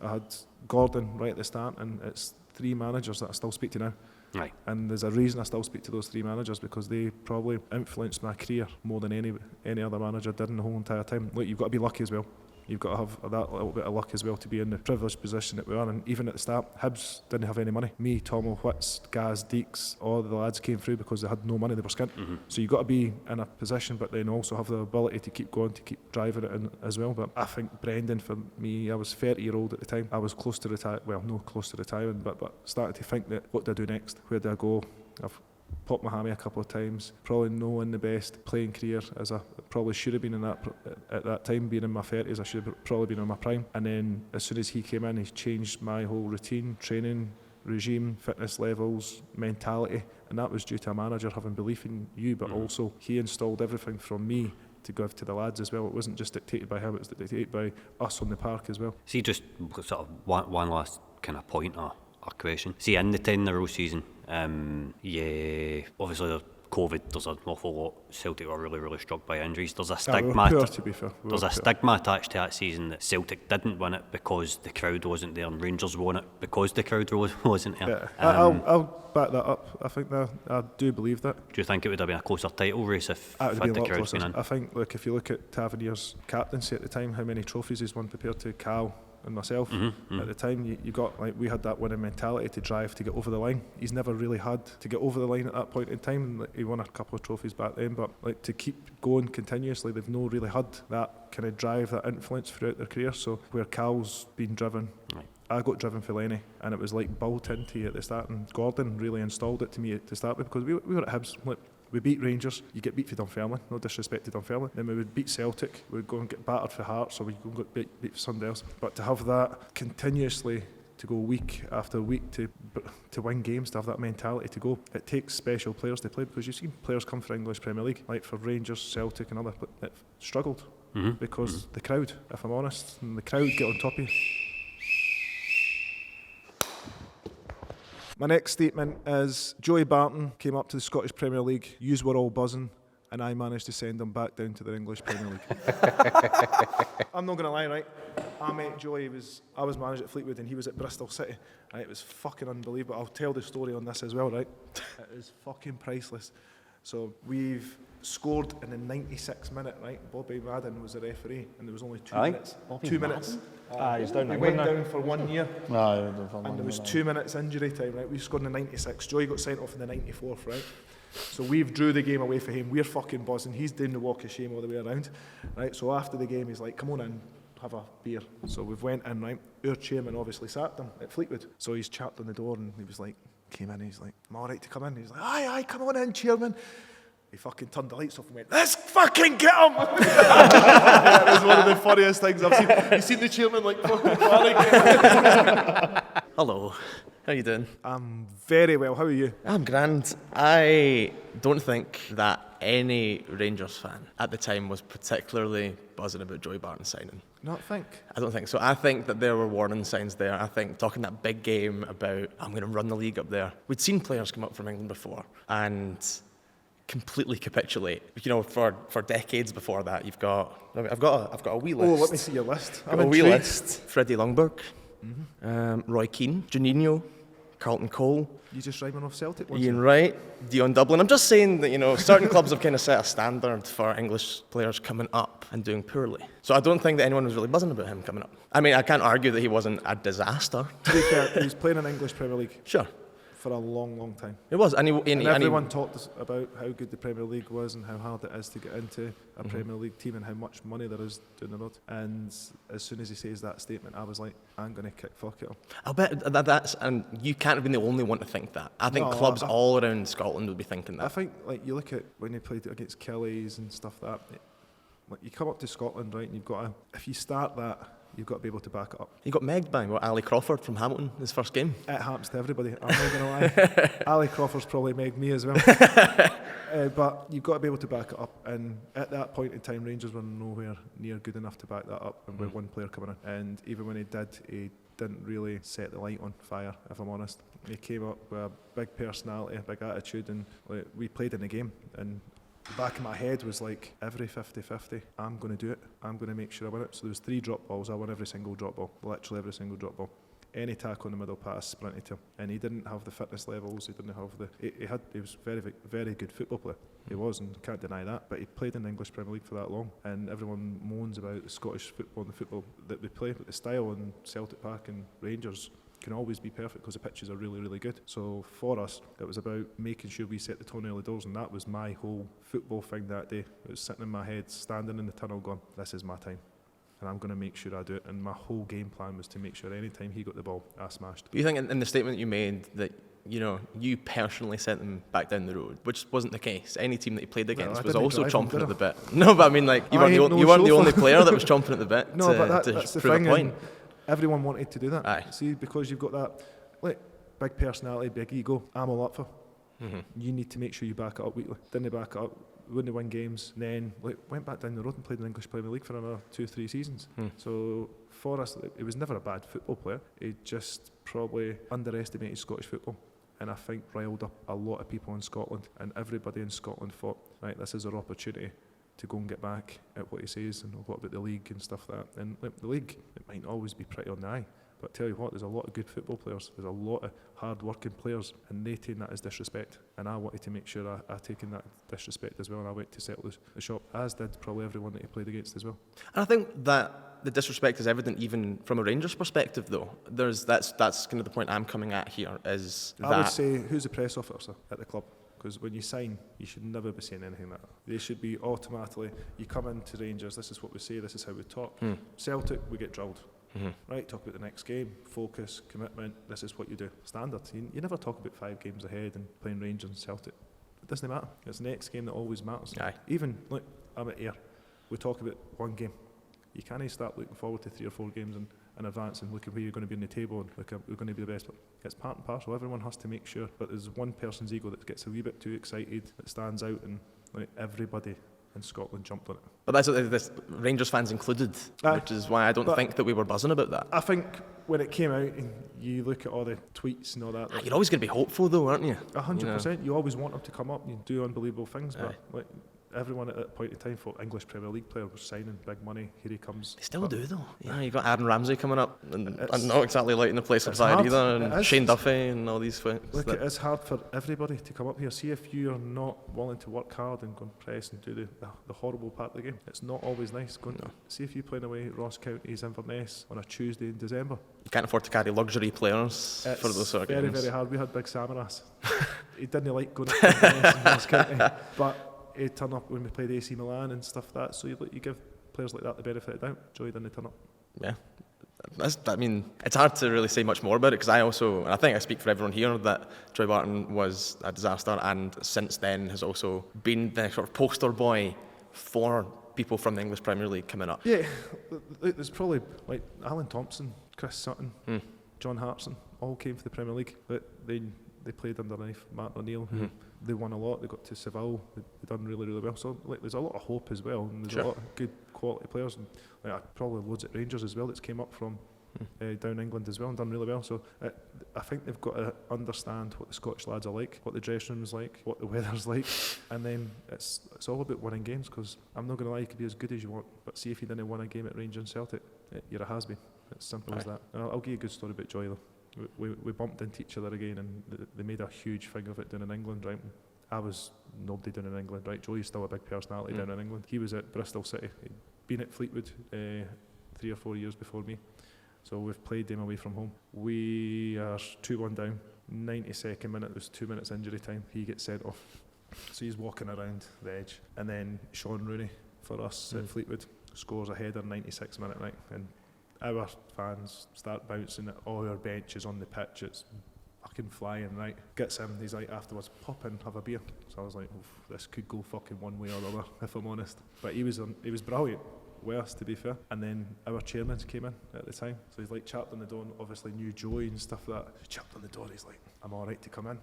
I had Gordon right at the start, and it's 3 managers that I still speak to now. Right. And there's a reason I still speak to those 3 managers, because they probably influenced my career more than any other manager did in the whole entire time. Look, you've got to be lucky as well. You've got to have that little bit of luck as well to be in the privileged position that we are. And even at the start, Hibs didn't have any money. Me, Tomo, Whits, Gaz, Deeks, all the lads came through because they had no money, they were skint. So you've got to be in a position, but then also have the ability to keep going, to keep driving it in as well. But I think Brendan, for me, I was 30-year-old at the time. I was close to retire, well, no close to retiring, but started to think that, what do I do next? Where do I go? I've popped my hammy a couple of times, probably no in the best playing career as I probably should have been in that at that time. Being in my 30s, I should have probably been in my prime. And then as soon as he came in, he changed my whole routine, training regime, fitness levels, mentality, and that was due to a manager having belief in you, but also he installed everything from me to give to the lads as well. It wasn't just dictated by him, it was dictated by us on the park as well. See, just sort of one last kind of point or question. See, in the 10-in-a-row season, yeah, obviously the COVID, there's an awful lot. Celtic were really, really struck by injuries. There's a stigma. To be fair. There's a stigma attached to that season that Celtic didn't win it because the crowd wasn't there, and Rangers won it because the crowd wasn't there. Yeah. I'll back that up. I think that I do believe that. Do you think it would have been a closer title race if It would have been the a lot crowd's closer. been in? I think, look, if you look at Tavernier's captaincy at the time, how many trophies he's won compared to Cal and myself. At the time, you got, like, we had that winning mentality to drive to get over the line. He's never really had to get over the line at that point in time. Like, he won a couple of trophies back then, but like to keep going continuously, they've not really had that kind of drive, that influence throughout their career. So where Cal's been driven, I got driven for Lenny, and it was like built into you at the start, and Gordon really installed it to me to start with, because we were at Hibs. Like, we beat Rangers, you get beat for Dunfermline, no disrespect to Dunfermline. Then we would beat Celtic, we'd go and get battered for Hearts, or we'd go and get beat for somebody else. But to have that continuously, to go week after week to win games, to have that mentality to go, it takes special players to play, because you've seen players come for English Premier League, like for Rangers, Celtic and others, but it struggled because the crowd, if I'm honest, and the crowd get on top of you. My next statement is, Joey Barton came up to the Scottish Premier League, yous were all buzzing, and I managed to send him back down to the English Premier League. I'm not going to lie, right? I met Joey, I was manager at Fleetwood and he was at Bristol City, and it was fucking unbelievable. I'll tell the story on this as well, right? It is fucking priceless. So we've scored in the 96th minute, right? Bobby Madden was the referee, and there was only 2 minutes. Bobby 2 Madden? minutes. He's down He there. went down for 1 year. And And there was 2 minutes injury time, right? We scored in the 96th. Joey got sent off in the 94th, right? So we've drew the game away for him. We're fucking buzzing. He's doing the walk of shame all the way around, right? So after the game, he's like, come on in, have a beer. So we've went in, right? Our chairman obviously sat them at Fleetwood. So he's chapped on the door, and he was like, came in, and he's like, am I all right to come in? He's like, aye, come on in, chairman. He fucking turned the lights off and went, let's fucking get him! Yeah, it was one of the funniest things I've seen. You seen the chairman like fucking panic? Hello, how you doing? I'm very well, how are you? I'm grand. I don't think that any Rangers fan at the time was particularly buzzing about Joey Barton signing. Not think. I don't think so. I think that there were warning signs there. I think talking that big game about, I'm going to run the league up there. We'd seen players come up from England before and completely capitulate. You know, for decades before that, I've got a wee list. Oh, let me see your list. Got a wee list. Freddie Lundberg, Roy Keane, Juninho, Carlton Cole, You just rhyming off Celtic ones? Ian Wright, Dion Dublin. I'm just saying that, you know, certain clubs have kind of set a standard for English players coming up and doing poorly. So I don't think that anyone was really buzzing about him coming up. I mean, I can't argue that he wasn't a disaster. To be fair, he was playing in English Premier League Sure. for a long, long time. It was. And Everyone talked us about how good the Premier League was and how hard it is to get into a Premier League team and how much money there is down the road. And as soon as he says that statement, I was like, I'm going to kick fuck it up. I'll bet that's, and you can't have been the only one to think that. I think clubs all around Scotland would be thinking that. I think, like, you look at when he played against Kelly's and stuff like that, like, you come up to Scotland, right, and you've got to, if you start that, you've got to be able to back it up. He got megged by Ali Crawford from Hamilton his first game. It happens to everybody, I'm not going to lie. Ali Crawford's probably megged me as well. But you've got to be able to back it up, and at that point in time Rangers were nowhere near good enough to back that up, and with one player coming in, and even when he didn't really set the light on fire, if I'm honest. He came up with a big personality, a big attitude, and we played in the game, and the back of my head was like, every 50-50, I'm going to do it, I'm going to make sure I win it. So there was 3 drop balls, I won every single drop ball, literally every single drop ball. Any tackle in the middle pass, sprinted to him, and he didn't have the fitness levels. He didn't have he was very, very good football player. He was, and can't deny that. But he played in the English Premier League for that long, and everyone moans about the Scottish football and the football that we play, but the style in Celtic Park and Rangers can always be perfect because the pitches are really, really good. So for us, it was about making sure we set the tone early doors, and that was my whole football thing that day. It was sitting in my head, standing in the tunnel, going, "This is my time." And I'm going to make sure I do it. And my whole game plan was to make sure any time he got the ball, I smashed. Do you think in the statement you made that, you know, you personally sent them back down the road, which wasn't the case? Any team that he played against was also chomping at the bit. No, but I mean, like, you weren't the only player that was chomping at the bit that's to the prove thing, a point. Everyone wanted to do that. Aye. See, because you've got that big personality, big ego, I'm all up for. You need to make sure you back it up weekly. Didn't back it up, wouldn't win games, then went back down the road and played in the English Premier League for another 2-3 seasons. So for us, it was never a bad football player. He just probably underestimated Scottish football, and I think riled up a lot of people in Scotland, and everybody in Scotland thought, right, this is our opportunity to go and get back at what he says and what about the league and stuff like that. And the league, it might not always be pretty on the eye, but tell you what, there's a lot of good football players, there's a lot of hard-working players, and they take that as disrespect. And I wanted to make sure I taken that disrespect as well, and I went to settle the shop, as did probably everyone that he played against as well. And I think that the disrespect is evident even from a Rangers perspective, though. That's kind of the point I'm coming at here, is that... I would say, who's the press officer at the club? Because when you sign, you should never be saying anything like that. They should be automatically, you come into Rangers, this is what we say, this is how we talk. Celtic, we get drilled. Right, talk about the next game, focus, commitment, this is what you do. Standard. You never talk about 5 games ahead and playing Rangers and Celtic. It doesn't matter. It's the next game that always matters. Aye. Even, look, I'm at Ayr. We talk about one game. You can't start looking forward to 3 or 4 games in advance and look at where you're going to be in the table and look at we're going to be the best. But it's part and parcel. Everyone has to make sure. But there's one person's ego that gets a wee bit too excited, that stands out, and everybody in Scotland jumped on it. But that's what this Rangers fans included, which is why I don't think that we were buzzing about that. I think when it came out and you look at all the tweets and all that, You're always going to be hopeful, though, aren't you? 100%. You always want them to come up and do unbelievable things, but everyone at that point in time thought English Premier League player was signing big money. Here he comes. They still do, though. Yeah, you've got Aaron Ramsey coming up, and not exactly lighting the place upside either, and Shane Duffy and all these things. Look, it is hard for everybody to come up here. See, if you're not willing to work hard and go and press and do the horrible part of the game, it's not always nice. See if you're playing away at Ross County's Inverness on a Tuesday in December. You can't afford to carry luxury players for those sort of games. Very, very hard. We had big Samaras. He didn't like going to Inverness and Ross County, but he'd turn up when we played AC Milan and stuff like that, so you give players like that the benefit of the doubt. Joey didn't turn up. Yeah. It's hard to really say much more about it, because I think I speak for everyone here, that Joey Barton was a disaster, and since then has also been the sort of poster boy for people from the English Premier League coming up. Yeah, there's probably like Alan Thompson, Chris Sutton, John Hartson, all came for the Premier League. They played underneath Martin O'Neill. They won a lot. They got to Seville. They done really, really well. So there's a lot of hope as well, and there's a lot of good quality players, and probably loads at Rangers as well that's came up from down England as well and done really well. So I think they've got to understand what the Scottish lads are like, what the dressing room's like, what the weather's like, and then it's all about winning games. Because I'm not going to lie, you could be as good as you want, but see if you didn't win a game at Rangers and Celtic, you're a has-been. It's simple as that. And I'll give you a good story about Joy though. We bumped into each other again, and they made a huge thing of it down in England, right? I was nobody down in England, right? Joey's still a big personality down in England. He was at Bristol City. He'd been at Fleetwood 3 or 4 years before me. So we've played them away from home. We are 2-1 down. 92nd minute, there's 2 minutes injury time. He gets sent off. So he's walking around the edge. And then Sean Rooney for us at Fleetwood scores a header 96 minute, right? And our fans start bouncing at all our benches on the pitch. It's fucking flying, right? Gets him, he's like, afterwards, pop in, have a beer. So I was like, this could go fucking one way or the other, if I'm honest. But he was brilliant. worse, to be fair. And then our chairman came in at the time, so he's like chapped on the door and obviously knew Joey and stuff like that. He chapped on the door, he's like, I'm alright to come in.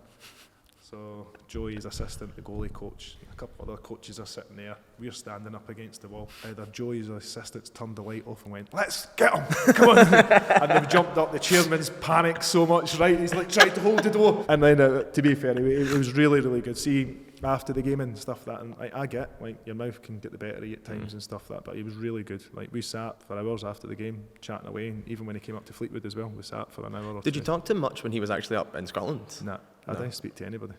So Joey's assistant, the goalie coach, a couple other coaches are sitting there. We're standing up against the wall. Either Joey's assistants turned the light off and went, let's get him, come on. And they've jumped up. The chairman's panicked so much, right? He's like trying to hold the door. And then, to be fair, it was really, really good. See, after the game and stuff that, and I get, like, your mouth can get the better of you at times and stuff that, but he was really good. Like, we sat for hours after the game chatting away, and even when he came up to Fleetwood as well, we sat for an hour or Did two. you talk to him much when he was actually up in Scotland? Nah, I didn't speak to anybody.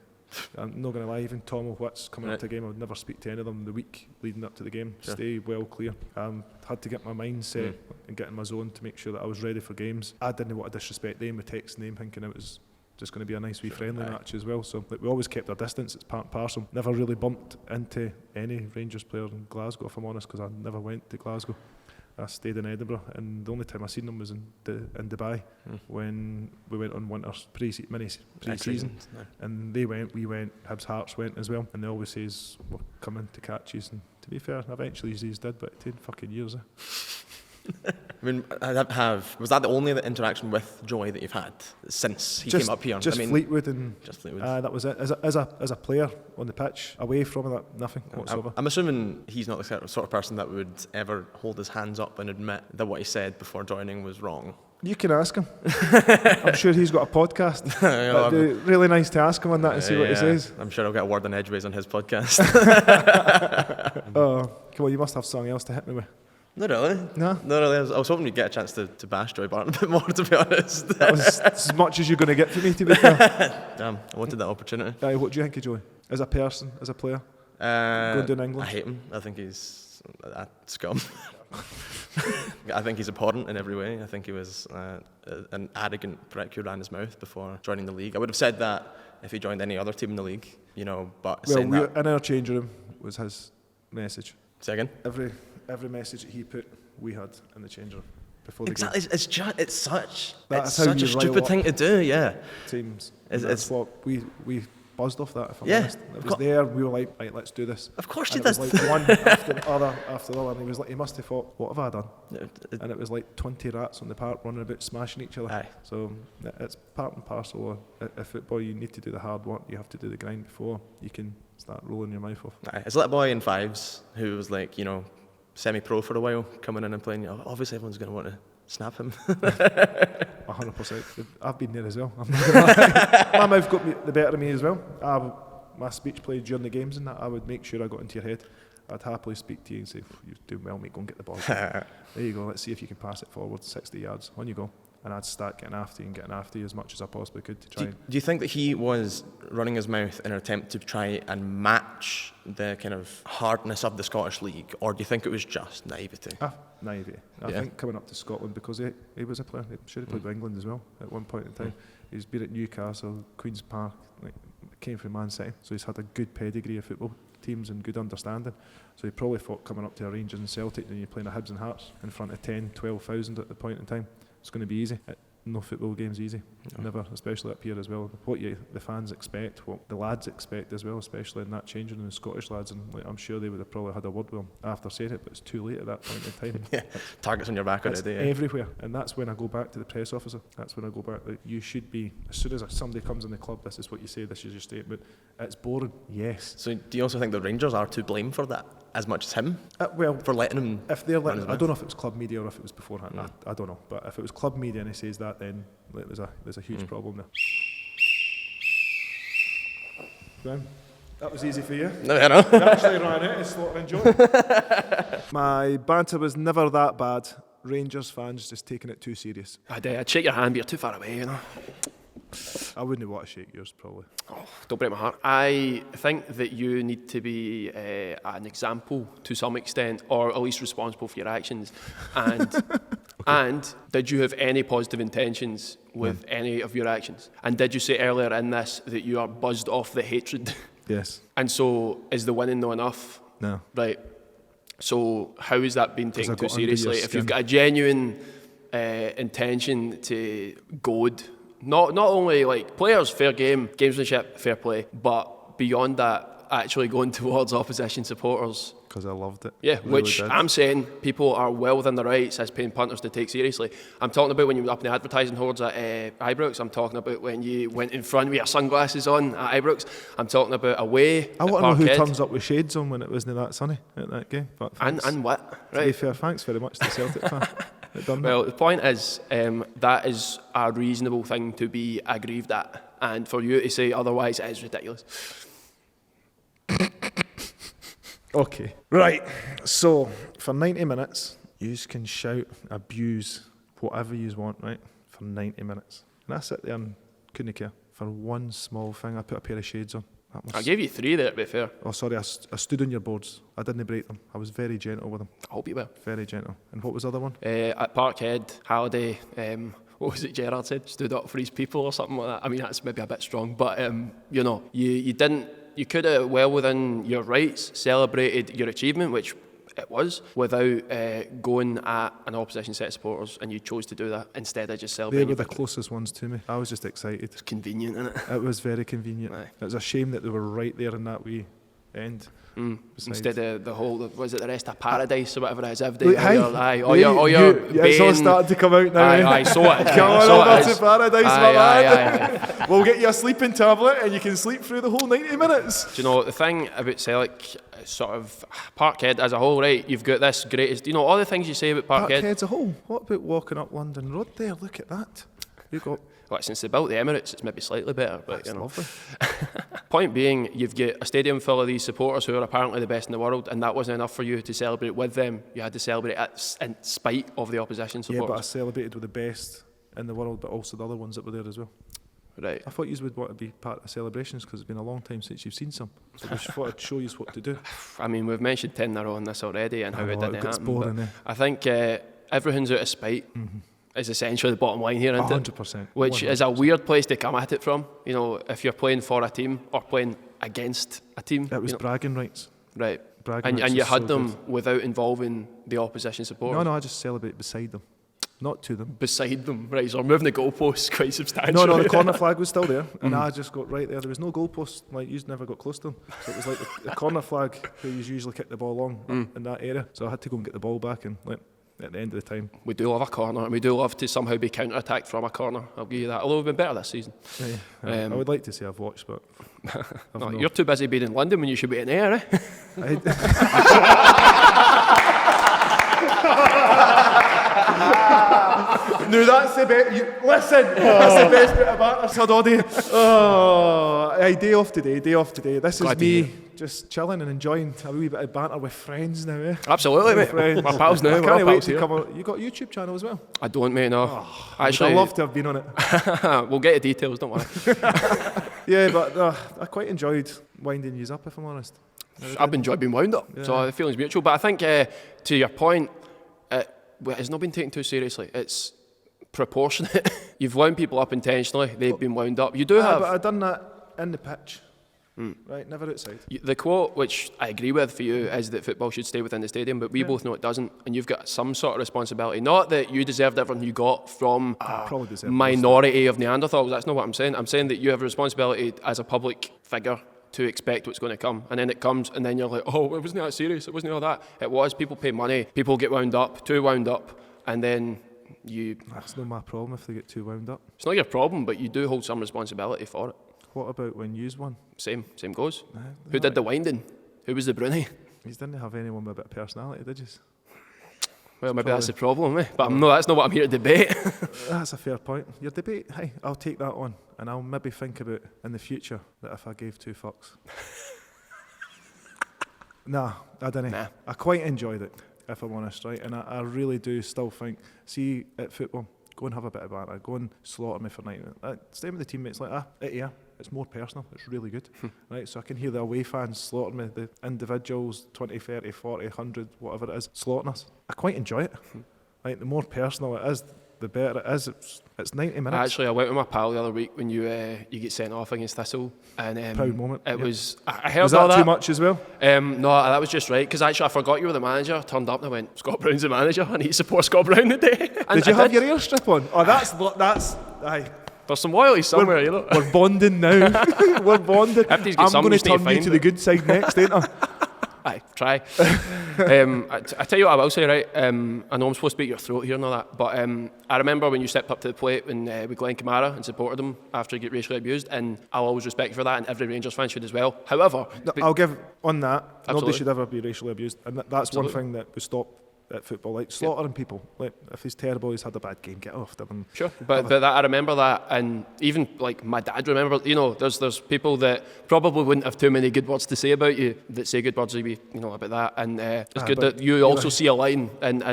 I'm not going to lie, even Tom O'Witz coming up to the game, I would never speak to any of them the week leading up to the game. Sure. Stay well clear. Had to get my mind set and get in my zone to make sure that I was ready for games. I didn't want to disrespect them with texting them, thinking it was just going to be a nice wee friendly match as well. So like, we always kept our distance. It's part and parcel. Never really bumped into any Rangers player in Glasgow, if I'm honest, because I never went to Glasgow. I stayed in Edinburgh, and the only time I seen them was in Dubai when we went on winter's pre-season. And they went, we went, Hibs Hearts went as well, and they always says we're coming to catch you. And to be fair, eventually these did, but 10 fucking years. I mean, was that the only interaction with Joey that you've had since he came up here? Just Fleetwood and just Fleetwood. That was it. As a player on the pitch, away from that, nothing whatsoever. I'm assuming he's not the sort of person that would ever hold his hands up and admit that what he said before joining was wrong. You can ask him. I'm sure he's got a podcast. It'd be really nice to ask him on that and see what he says. I'm sure I'll get a word on edgeways on his podcast. Oh, come on, you must have something else to hit me with. Not really. No? Not really. I was hoping we'd get a chance to bash Joey Barton a bit more, to be honest. That was as much as you're going to get from me, to be fair. Damn, I wanted that opportunity. What do you think of Joey? As a person, as a player? Going down England? I hate him. I think he's a scum. I think he's abhorrent in every way. I think he was an arrogant prick who ran his mouth before joining the league. I would have said that if he joined any other team in the league, but well, in our changing room was his message. Say again? Every message that he put, we had in the change room before the game. It's such That's a stupid thing to do, yeah. Teams. It's what we buzzed off that, if I'm Yeah, honest. It was there, we were like, right, let's do this. Of course and you it did. was like one after the other, and he was like, he must have thought, what have I done? And it was like 20 rats on the park running about smashing each other. Aye. So it's part and parcel of football. You need to do the hard work, you have to do the grind before you can start rolling your mouth off. Aye. As a little boy in fives who was like, semi-pro for a while, coming in and playing, obviously everyone's going to want to snap him. 100%. I've been there as well. I'm not gonna lie. My mouth got the better of me as well. My speech played during the games and that, I would make sure I got into your head. I'd happily speak to you and say, you're doing well, mate, go and get the ball. There you go, let's see if you can pass it forward 60 yards. On you go. And I'd start getting after you as much as I possibly could to try. Do you think that he was running his mouth in an attempt to try and match the kind of hardness of the Scottish League, or do you think it was just naivety? Naivety. I think coming up to Scotland, because he was a player, I'm sure he played for England as well at one point in time. He's been at Newcastle, Queen's Park, came from Man City, so he's had a good pedigree of football teams and good understanding. So he probably thought coming up to a Rangers and Celtic and you're playing a Hibs and Hearts in front of 10, 12,000 at the point in time. It's going to be easy. No football game's easy. Never, especially up here as well. What the fans expect, what the lads expect as well, especially in that changing room, the Scottish lads, and I'm sure they would have probably had a word with him after saying it, but it's too late at that point in time. Targets on your back already. Everywhere, and that's when I go back to the press officer. That's when I go back. Like, you should be, as soon as somebody comes in the club, this is what you say, this is your statement. It's boring, yes. So do you also think the Rangers are to blame for that as much as him? Well, for letting him. If they're letting, I don't know if it was club media or if it was beforehand. I don't know, but if it was club media and he says that, then there's a huge problem there. Graham, that was easy for you. No, I know. You actually ran out of slaughter and joy. My banter was never that bad. Rangers fans just taking it too serious. I'd shake your hand, but you're too far away, I wouldn't want to shake yours, probably. Oh, don't break my heart. I think that you need to be an example to some extent, or at least responsible for your actions. And and did you have any positive intentions with any of your actions? And did you say earlier in this that you are buzzed off the hatred? Yes. And so is the winning not enough? No. Right. So how is that being taken too got under your seriously? If you've skin. got a genuine intention to goad, not only like players, fair game, gamesmanship, fair play, but beyond that, actually going towards opposition supporters. Because I loved it. Yeah, Really which did. I'm saying people are well within their rights as paying punters to take seriously. I'm talking about when you were up in the advertising hordes at Ibrox. I'm talking about when you went in front with your sunglasses on at Ibrox. I'm talking about away I at want to know who Parkhead. turns up with shades on when it wasn't that sunny at that game. But And thanks. what? To be Right. fair, thanks very much to the Celtic fan that done that. Well, the point is, that is a reasonable thing to be aggrieved at. And for you to say otherwise is ridiculous. Okay. Right. So, for 90 minutes, you can shout, abuse, whatever you want, right? For 90 minutes. And I sit there and couldn't care. For one small thing, I put a pair of shades on. That was, I gave you 3 there, to be fair. oh, sorry, I stood on your boards. I didn't break them. I was very gentle with them. I hope you will. Very gentle. And what was the other one? At Parkhead, Halliday, what was it Gerrard said? Stood up for his people or something like that. I mean, that's maybe a bit strong, but you know, you didn't. You could have, well within your rights, celebrated your achievement, which it was, without going at an opposition set of supporters, and you chose to do that instead of just They celebrating. were the your victory. closest ones to me. I was just excited. It's convenient, isn't it? It was very convenient. Aye. It was a shame that they were right there in that wee end. Besides- Instead of the whole, was it the rest of Paradise or whatever it is? Every Look, day, hey, all your yeah, it's all Bane- starting to come out now. eh? Aye, so it is. Come on so over it to is. Paradise, my Aye, man. aye. We'll get you a sleeping tablet and you can sleep through the whole 90 minutes. Do you know, the thing about Celtic, sort of Parkhead as a whole, right? You've got this greatest, you know, all the things you say about Parkhead. Parkhead's a whole. What about walking up London Road there? Look at that. You got. Well, since they built the Emirates, it's maybe slightly better, but That's you know. lovely. Point being, you've got a stadium full of these supporters who are apparently the best in the world, and that wasn't enough for you to celebrate with them. You had to celebrate in spite of the opposition Yeah, but I supporters. celebrated with the best in the world, but also the other ones that were there as well. Right. I thought you would want to be part of the celebrations because it's been a long time since you've seen some. So I just thought I'd show you what to do. I mean, we've mentioned 10-0 on this already and how I it know, didn't it gets happen. boring, but eh? I think everything's out of spite is essentially the bottom line here, isn't it? 100%. Which is a weird place to come at it from. You know, if you're playing for a team or playing against a team. It was you know, bragging rights. right. Bragging And rights you is had so them good. without involving the opposition supporters. No, I just celebrate beside them, not to them. Beside them, right? So we're moving the goalposts quite substantially. No, the corner flag was still there, and I just got right there. There was no goalpost, like you never got close to them. So it was like the corner flag where you usually kick the ball long in that area. So I had to go and get the ball back, and like, at the end of the time, We do love a corner, and we do love to somehow be counter-attacked from a corner. I'll give you that. Although we've been better this season. I would like to say I've watched, but I've No, not. you're too busy being in London when you should be in air, eh? No, that's the best. Listen, that's the best bit of banter, Sir Doddy. Oh, aye, day off today. This Glad is to me hear. just chilling and enjoying a wee bit of banter with friends now, eh? Absolutely, mate. Friends. We're pals now. I We're can't all wait pals to here. come out. You got a YouTube channel as well? I don't, mate, no. Actually, I'd love to have been on it. We'll get the details, don't worry. Yeah, but I quite enjoyed winding you up, if I'm honest. I've enjoyed being wound up, so the feeling's mutual. But I think, to your point, it's not been taken too seriously. It's proportionate. You've wound people up intentionally. They've been wound up. You do have But I've done that in the pitch, right? Never outside. the quote, which I agree with for you, is that football should stay within the stadium. But we both know it doesn't, and you've got some sort of responsibility. Not that you deserved everything you got from probably deserved minority of Neanderthals. That's not what I'm saying. I'm saying that you have a responsibility as a public figure to expect what's going to come, and then it comes, and then you're like, oh, it wasn't that serious. It wasn't all that. It was. People pay money. People get wound up, too wound up, and then you. That's not my problem if they get too wound up. It's not your problem, but you do hold some responsibility for it. What about when yous won? Same goes. Who did the winding? Who was the Bruni? You didn't have anyone with a bit of personality, did you? Well, maybe that's the problem, eh? But that's not what I'm here to debate. That's a fair point. Your debate, hey, I'll take that on, and I'll maybe think about in the future that if I gave 2 fucks. Nah, I didn't. Nah. I quite enjoyed it, if I'm honest, right? And I really do still think, see, at football, go and have a bit of banter, go and slaughter me for 90 minutes. Stay with the teammates like that, yeah. It's more personal, it's really good, right? So I can hear the away fans slaughtering me, the individuals, 20, 30, 40, 100, whatever it is, slaughtering us. I quite enjoy it. Right? The more personal it is, the better it is. It's 90 minutes. Actually, I went with my pal the other week when you get sent off against Thistle, and Proud moment, It yeah. was. I heard Was all that that. too much as well? No, that was just right because actually I forgot you were the manager. Turned up and I went, Scott Brown's the manager. I need to support Scott Brown today. And Did you I have your ear strip on? Oh, that's aye. There's some loyalty somewhere, you know. We're bonding now. We're bonding. If these get I'm some, going you to just need to turn you find to the it. good side next, ain't I? Aye, try. I tell you what I will say, right? I know I'm supposed to beat your throat here and all that, but I remember when you stepped up to the plate with Glenn Kamara and supported him after he got racially abused, and I'll always respect you for that, and every Rangers fan should as well. However, I'll give on that. Absolutely. Nobody should ever be racially abused, and that's Absolutely. one thing that we stop at football, like slaughtering people. Like if he's terrible, he's had a bad game, get off them. sure, but that, I remember that, and even like my dad remember. You know, there's people that probably wouldn't have too many good words to say about you that say good words about that, and it's good but that you also see a line and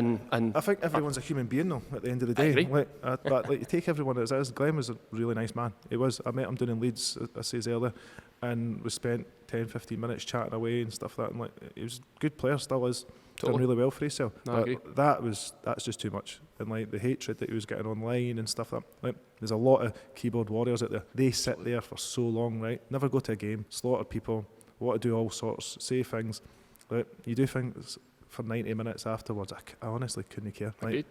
I think everyone's a human being, though. At the end of the I day, agree. but you take everyone as is. Glenn was a really nice man. He was. I met him down in Leeds, I says earlier, and we spent 10-15 minutes chatting away and stuff like that. And like, he was a good player, still is. Done Totally. really well for himself. No, I agree. But that's just too much. And like the hatred that he was getting online and stuff like that. Like, there's a lot of keyboard warriors out there. They sit there for so long, right? Never go to a game, slaughter people, want to do all sorts, say things. Like, you do things for 90 minutes afterwards. I honestly couldn't care. Like, Agreed.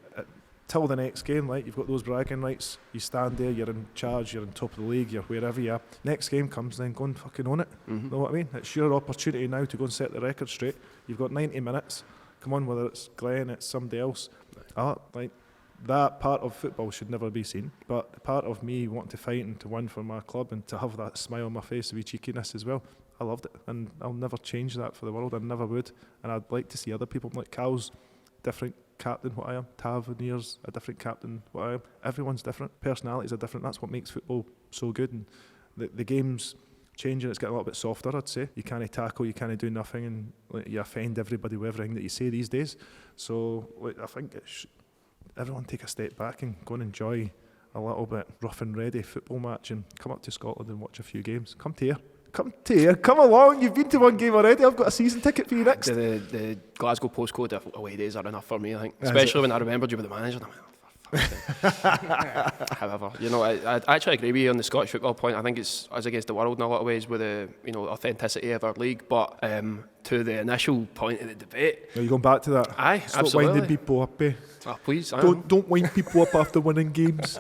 till the next game, like, you've got those bragging rights. You stand there, you're in charge, you're on top of the league, you're wherever you are. Next game comes, then go and fucking own it. Know what I mean? It's your opportunity now to go and set the record straight. You've got 90 minutes. Come on, whether it's Glenn, it's somebody else. Like, that part of football should never be seen. But part of me wanting to fight and to win for my club and to have that smile on my face, with cheekiness as well, I loved it. And I'll never change that for the world. I never would. And I'd like to see other people, like Cal's different captain what I am, Tavernier's a different captain what I am. Everyone's different. Personalities are different. That's what makes football so good. And the game's changing, it's getting a little bit softer, I'd say. You can't tackle, you can't do nothing, and like, you offend everybody with everything that you say these days. So like, I think everyone take a step back and go and enjoy a little bit rough and ready football match and come up to Scotland and watch a few games. Come along, you've been to one game already. I've got a season ticket for you next. The Glasgow postcode away days are enough for me, I think. Is Especially when I remembered you were the manager. And I'm like, oh, for fuck's sake. However, you know, I actually agree with you on the Scottish football point. I think it's us against the world in a lot of ways with the authenticity of our league. But to the initial point of the debate, Are you going back to that? aye, Stop absolutely. winding people up, eh? Oh, please, Don't wind people up after winning games.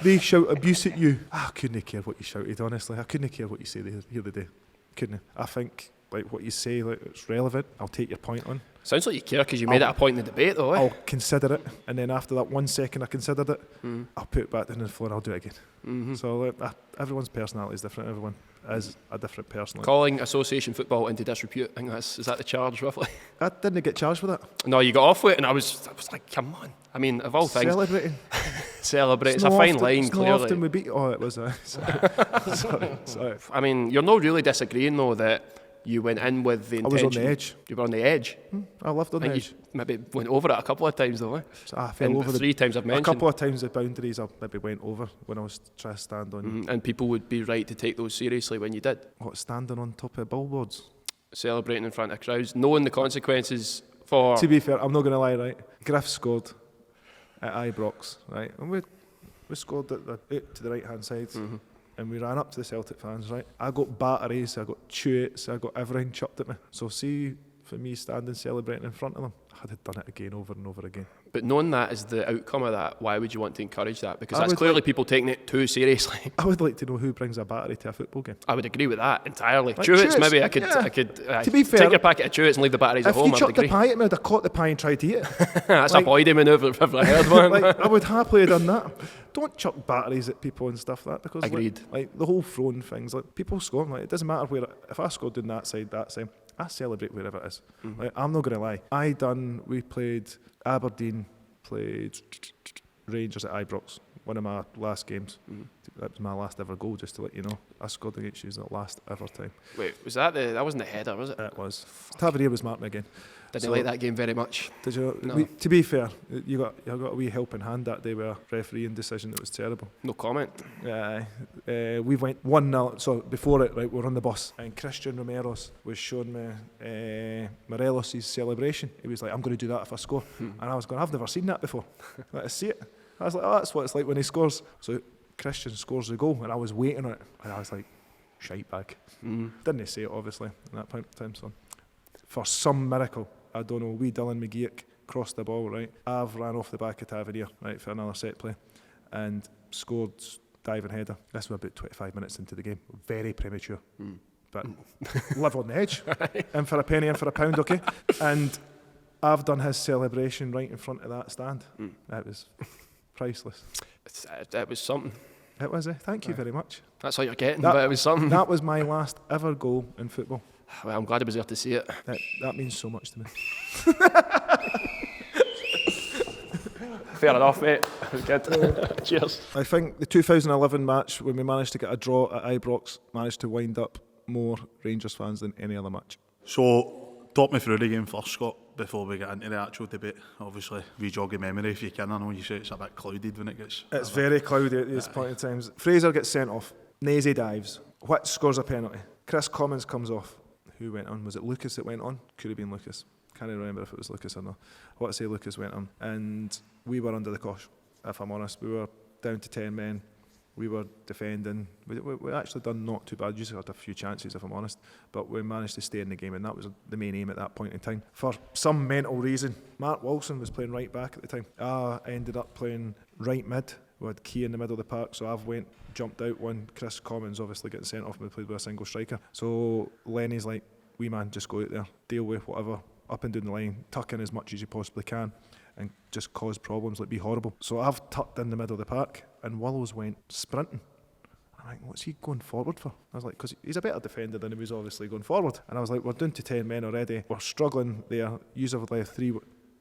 They shout abuse at you. I couldn't care what you shouted, honestly. I couldn't care what you say the other day. Couldn't. I think like what you say, like it's relevant. I'll take your point on. Sounds like you care because you made it a point in the debate, though. Eh? I'll consider it, and then after that 1 second I considered it, I'll put it back down on the floor and I'll do it again. So like, everyone's personality is different. Everyone is a different person. Calling association football into disrepute, I think is that the charge roughly? I didn't get charged for that. No, you got off with it, and I was like, come on. I mean, of all things, Celebrating. celebrate. It's not a fine often- line, it's not clearly. often we beat. Oh, it was. Sorry. I mean, you're not really disagreeing though that you went in with the I was intention. on the edge. You were on the edge. I lived on I the think edge. you maybe went over it a couple of times though. Eh? So I fell And over the 3 times I've A mentioned. couple of times the boundaries I maybe went over when I was trying to stand on And people would be right to take those seriously when you did. standing on top of billboards. Celebrating in front of crowds, knowing the consequences for. To be fair, I'm not going to lie, right? Griff scored at Ibrox, right? And we scored at out to the right hand side, and we ran up to the Celtic fans, right? I got batteries, I got chewits, I got everything chucked at me. So see, for me standing celebrating in front of them, I'd have done it again over and over again. But knowing that is the outcome of that, why would you want to encourage that? Because I that's would clearly people taking it too seriously. I would like to know who brings a battery to a football game. I would agree with that entirely. Like Chewits, Chewits, maybe I yeah. could To be fair, take your packet of Chewits and leave the batteries at If home. you I would chucked the agree. pie at me, I'd have caught the pie and tried to eat it. That's like- a body manoeuvre if ever I heard one. Like, I would happily have done that. Don't chuck batteries at people and stuff like that, because Agreed. like the whole throwing things, like people score, like it doesn't matter where. If I scored on that side, I celebrate wherever it is. Like, I'm not gonna lie. We played Aberdeen, played Rangers at Ibrox. One of my last games. That was my last ever goal, just to let you know. I scored against you the last ever time. Wait, was that that wasn't the header, was it? That was. Tavernier was marking again. Didn't So- like that game very much. Did you? No. To be fair, you got a wee helping hand that day with a refereeing decision that was terrible. No comment. We went 1-0. So before it, right, we're on the bus, and Christian Romeros was showing me Morelos' celebration. He was like, "I'm going to do that if I score," and I was going, "I've never seen that before. Let's see it." I was like, "Oh, that's what it's like when he scores." So Christian scores the goal, and I was waiting on it, and I was like, "Shite bag." Didn't say it obviously in that point in time. So for some miracle, I don't know, wee Dylan McGeoch crossed the ball, right? I've ran off the back of Tavernier, right, for another set play, and scored diving header. This was about 25 minutes into the game. Very premature. But live on the edge. In for a penny, in for a pound, okay? And I've done his celebration right in front of that stand. That was priceless. It was something. It was, Thank you very much. That's all you're getting, but it was something. That was my last ever goal in football. Well, I'm glad I was there to see it. That means so much to me. Fair enough, mate. It was good. Cheers. I think the 2011 match, when we managed to get a draw at Ibrox, managed to wind up more Rangers fans than any other match. So, talk me through the game first, Scott, before we get into the actual debate. Obviously, re-jog your memory if you can. I know you say it's a bit clouded when it gets... It's very cloudy at this point in times. Fraser gets sent off. Nazy dives. Whit scores a penalty. Chris Commons comes off. Who went on? Was it Lucas that went on? Could have been Lucas. Can't remember if it was Lucas or not. I want to say Lucas went on. And we were under the cosh, if I'm honest. We were down to 10 men. We were defending. We actually done not too bad. Usually had a few chances, if I'm honest. But we managed to stay in the game, and that was the main aim at that point in time. For some mental reason, Mark Wilson was playing right back at the time. I ended up playing right mid. We had Key in the middle of the park, so I've jumped out when Chris Commons obviously getting sent off and we played with a single striker. So Lenny's like, wee man, just go out there, deal with whatever, up and down the line, tuck in as much as you possibly can and just cause problems, like be horrible. So I've tucked in the middle of the park and Willows went sprinting. I'm like, what's he going forward for? I was like, because he's a better defender than he was obviously going forward. And I was like, we're down to 10 men already. We're struggling there. Usually left 3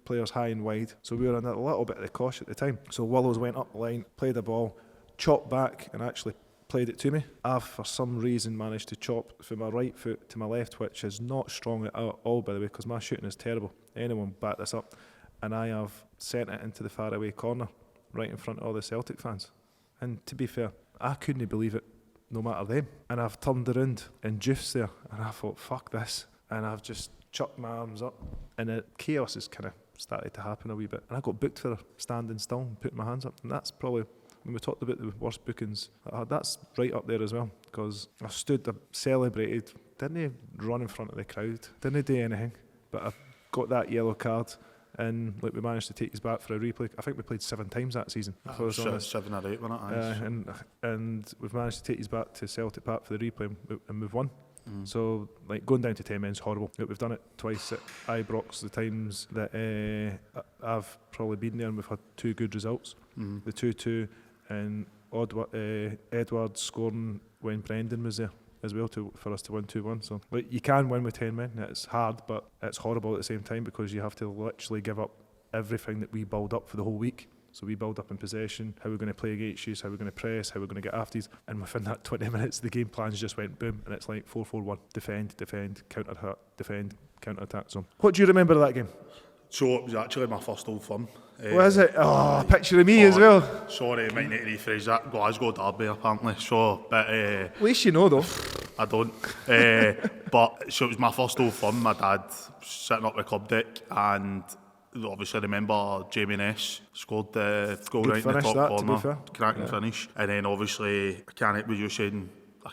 players high and wide. So we were in a little bit of the cosh at the time. So Willows went up the line, played the ball, chopped back and actually played it to me. I've, for some reason, managed to chop from my right foot to my left, which is not strong at all, by the way, because my shooting is terrible. Anyone back this up. And I have sent it into the faraway corner, right in front of all the Celtic fans. And to be fair, I couldn't believe it, no matter them. And I've turned around and Juice there, and I thought, fuck this. And I've just chucked my arms up, and the chaos has kind of started to happen a wee bit. And I got booked for standing still and putting my hands up. And that's probably, when we talked about the worst bookings, that's right up there as well. Because I stood, I celebrated, didn't run in front of the crowd, didn't do anything. But I got that yellow card. And like we managed to take us back for a replay. I think we played 7 times that season. If I was honest. 7 or 8, wasn't it? And we've managed to take us back to Celtic Park for the replay, and we've won. So like going down to 10 men is horrible. We've done it twice at Ibrox. The times that I've probably been there, and we've had 2 good results. The 2-2 and Edward scoring when Brendan was there as well for us to win 2-1. So like, you can win with 10 men. It's hard, but it's horrible at the same time because you have to literally give up everything that we build up for the whole week. So we build up in possession, how we're going to play against you, how we're going to press, how we're going to get after you. And within that 20 minutes, the game plans just went boom, and it's like 4-4-1. Defend, counter-attack, defend, counter-attack. So what do you remember of that game? So it was actually my first Old Firm. Was it? Oh, a picture of me as well. Sorry, I might need to rephrase that. Glasgow Derby, apparently. So, but at least you know, though. I don't. But so it was my first Old Firm. My dad sitting up the club deck, and obviously remember Jamie Ness scored the goal Good right in the finish, top that, to be corner, fair. cracking finish. And then obviously, I can't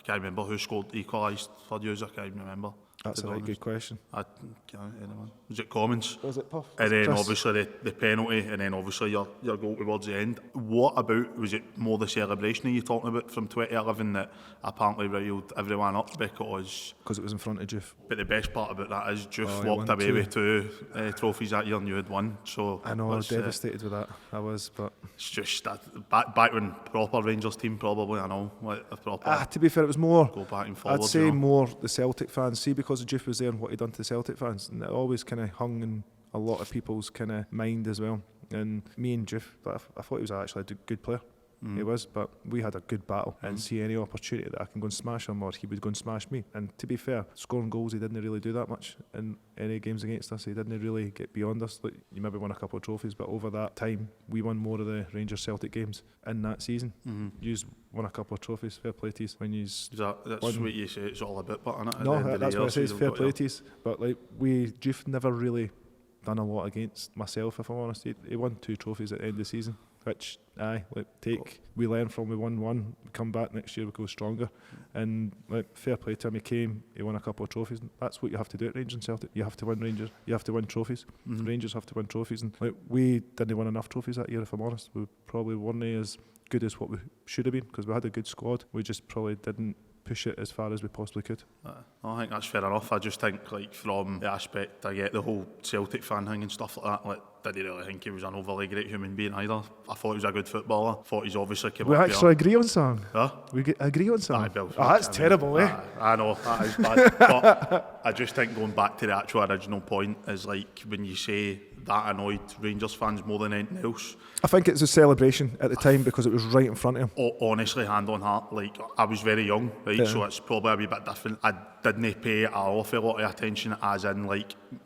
remember who scored equalised for you. I can't remember. That's a very good question. I can't anyone. Was it Commons? Was it Puff? And then Chris? obviously the penalty, and then obviously your goal towards the end. What about, was it more the celebration you're talking about from 2011 that apparently riled everyone up because it was in front of Juve. But the best part about that is Juve he walked won away 2. with 2 trophies that year and you had 1. So I know, I was devastated with that. I was, but it's just that back when proper Rangers team probably, I know, like a proper. To be fair, it was more. Go back and forward. I'd say more the Celtic fans. See, because Juve was there and what he done to the Celtic fans, and it always kind of hung in a lot of people's kind of mind as well. And me and Juve, I thought he was actually a good player. He was, but we had a good battle, and see any opportunity that I can go and smash him or he would go and smash me. And to be fair, scoring goals, he didn't really do that much in any games against us. He didn't really get beyond us. Like, you maybe won a couple of trophies, but over that time we won more of the Rangers Celtic games in that season. You won a couple of trophies. Fair play to you. When you that's what you say it's all about, but no, that's what I say. It's fair play to you. But like Juve never really done a lot against myself, if I'm honest. He won 2 trophies at the end of the season, which, we learn from. We won 1, we come back next year, we go stronger. And fair play to him, he came, he won a couple of trophies. That's what you have to do at Rangers and Celtic. You have to win Rangers, you have to win trophies. Rangers have to win trophies. And we didn't win enough trophies that year, if I'm honest. We probably weren't as good as what we should have been, because we had a good squad. We just probably didn't push it as far as we possibly could. I think that's fair enough. I just think, from the aspect, I get the whole Celtic fan thing and stuff like that. Didn't really think he was an overly great human being either. I thought he was a good footballer. Thought he's obviously came We up actually agree on something. Huh? We agree on something. Bill, that's terrible, eh? I know, that is bad. But I just think, going back to the actual original point, is when you say that annoyed Rangers fans more than anything else. I think it's a celebration at the time because it was right in front of him. Honestly, hand on heart, I was very young, right? Yeah. So it's probably a wee bit different. I didn't pay an awful lot of attention, as in,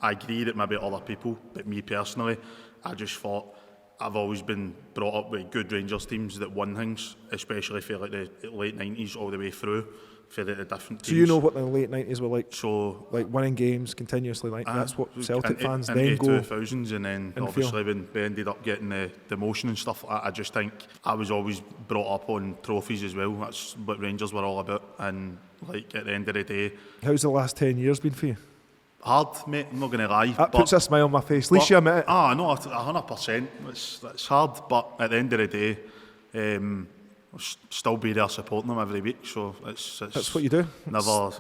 I agree that maybe other people, but me personally, I just thought, I've always been brought up with good Rangers teams that won things, especially for the late 90s all the way through, for the different teams. So you know what the late 90s were like? So winning games continuously, that's what Celtic fans then into go. 2000s, and then obviously when we ended up getting the demotion and stuff like that, I just think I was always brought up on trophies as well. That's what Rangers were all about. And at the end of the day, how's the last 10 years been for you? Hard, mate, I'm not going to lie. That puts a smile on my face. At least you admit it. No, 100%. It's hard, but at the end of the day, I'll still be there supporting them every week. So that's what you do. Never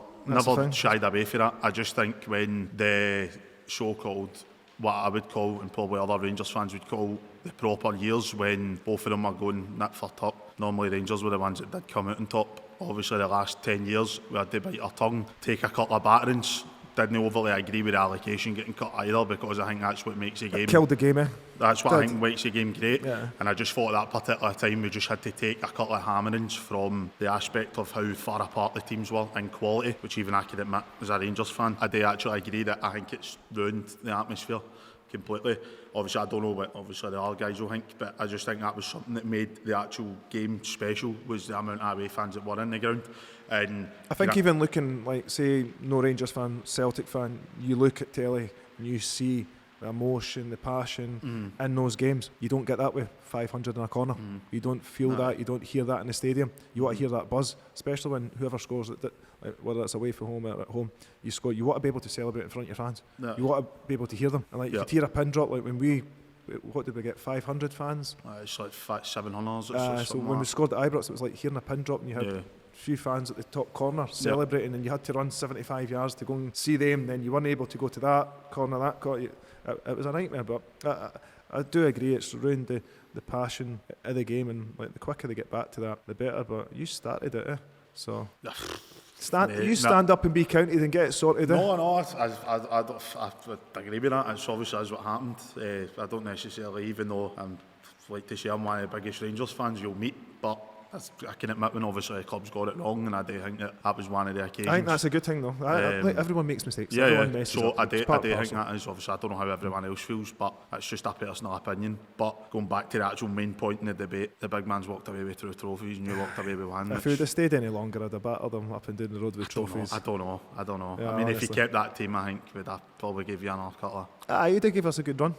shied away from that. I just think when the so-called, what I would call, and probably other Rangers fans would call, the proper years, when both of them are going nip for top, normally Rangers were the ones that did come out on top. Obviously the last 10 years we had to bite our tongue, take a couple of batterings. Didn't overly agree with the allocation getting cut either, because I think that's what makes the game. It killed the game, eh? That's what I think makes the game great. Yeah. And I just thought at that particular time we just had to take a couple of hammerings from the aspect of how far apart the teams were in quality, which even I can admit as a Rangers fan. I do actually agree that I think it's ruined the atmosphere completely. Obviously I don't know what the other guys will think, but I just think that was something that made the actual game special, was the amount of away fans that were in the ground. And I think even looking, say, no Rangers fan, Celtic fan, you look at telly and you see the emotion, the passion in those games. You don't get that with 500 in a corner. You don't feel that, you don't hear that in the stadium. You want to hear that buzz, especially when whoever scores, whether it's away from home or at home, you score. You want to be able to celebrate in front of your fans. Yeah. You want to be able to hear them. And you could hear a pin drop, when what did we get, 500 fans? It's 700. So when we scored at Ibrox, it was like hearing a pin drop, and you had few fans at the top corner celebrating, and you had to run 75 yards to go and see them. Then you weren't able to go to that corner. It was a nightmare. But I do agree, it's ruined the passion of the game, and the quicker they get back to that, the better. But you started it, so stand up and be counted and get it sorted. No, I agree with that. It's obviously what happened. I don't necessarily, even though I'm like to say I'm one of the biggest Rangers fans you'll meet, but I can admit when obviously the club's got it wrong, and I do think that was one of the occasions. I think that's a good thing though. Everyone makes mistakes. Yeah, everyone yeah. So I do think parcel. that is, obviously I don't know how everyone else feels, but it's just a personal opinion. But going back to the actual main point in the debate, the big man's walked away with 2 trophies and you walked away with 1. If he would have stayed any longer, I'd have battered them up and down the road with trophies. I don't know. Yeah, I mean, honestly, if he kept that team, I think we'd have probably give you another couple of... He'd have given us a good run.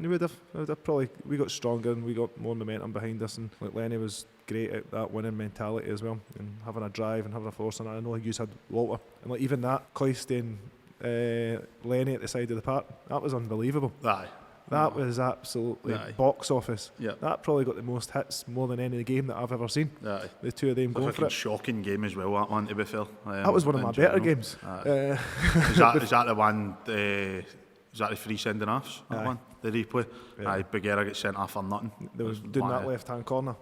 We would have probably, we got stronger and we got more momentum behind us, and Lenny was great at that winning mentality as well, and having a drive and having a force. And I know you had Walter, and even that Cloystein, Lenny at the side of the park, that was unbelievable. That was absolutely box office. Yeah. That probably got the most hits, more than any game that I've ever seen. The two of them going for it. Shocking game as well, that one, to be fair. That was one of my better games. Is that the one? Is that the 3 sending offs? That one, the replay. Bagheera gets sent off for nothing. They was doing that left hand corner.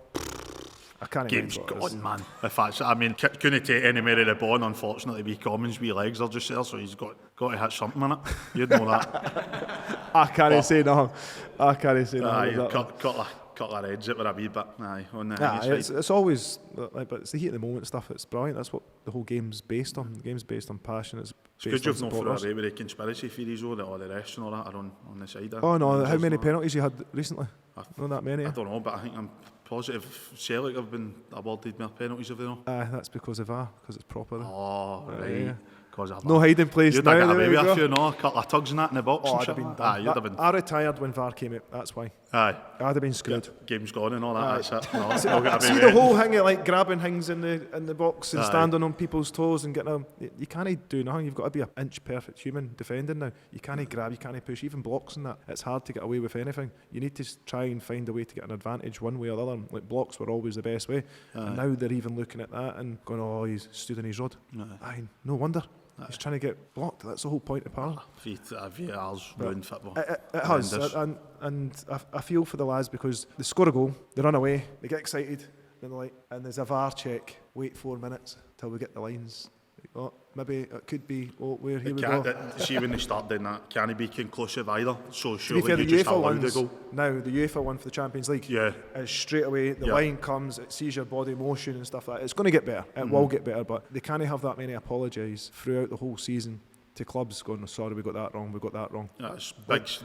I can't Game's gone, man. If that's, I mean, couldn't take any more of the ball. Unfortunately, wee Commons' wee legs are just there, so he's got to hit something in it. You'd know that. I can't say no. Cut their heads it with a wee bit. It's always, but it's the heat of the moment stuff. It's brilliant. That's what the whole game's based on. The game's based on passion. It's good you've not thrown away with the conspiracy theories or the rest and all that are on the side. Oh no, how many penalties you had recently? Not that many. I don't know, but I think I'm positive Celtic have been awarded more penalties, have they not? That's because of VAR, because it's proper. Oh, right. Yeah. because of No hiding place. You'd now, have got there away we with go. a few, no? A couple of tugs and that in the box Oh, and I'd shit. have been Aye, done. you'd have been... I retired when VAR came out, that's why. Aye. I'd have been screwed. Game's gone and all that, that's it. No, See, no get away see with the it. whole thing of like grabbing things in the box and Aye. standing on people's toes and getting them. You can't do nothing. You've got to be an inch perfect human defending now. You can't grab, you can't push, even blocks and that. It's hard to get away with anything. You need to try and find a way to get an advantage one way or the other. Like blocks were always the best way. And now they're even looking at that and going, oh, he's stood in his road. Aye, no wonder. He's trying to get blocked. That's the whole point of power. VAR's ruined football. It has, and I feel for the lads because they score a goal, they run away, they get excited, and they're like, and there's a VAR check. Wait 4 minutes till we get the lines. Oh, maybe it could be. Oh, where here we go. See, when they start doing that, can it be conclusive either? So To be surely fair, you the just UEFA allowed the ones goal. now, the UEFA one for the Champions League, is straight away. The line comes, it sees your body motion and stuff like that. It's going to get better. It will get better, but they can't have that many apologies throughout the whole season to clubs going, oh, sorry, we got that wrong, we got that wrong. Yeah, it's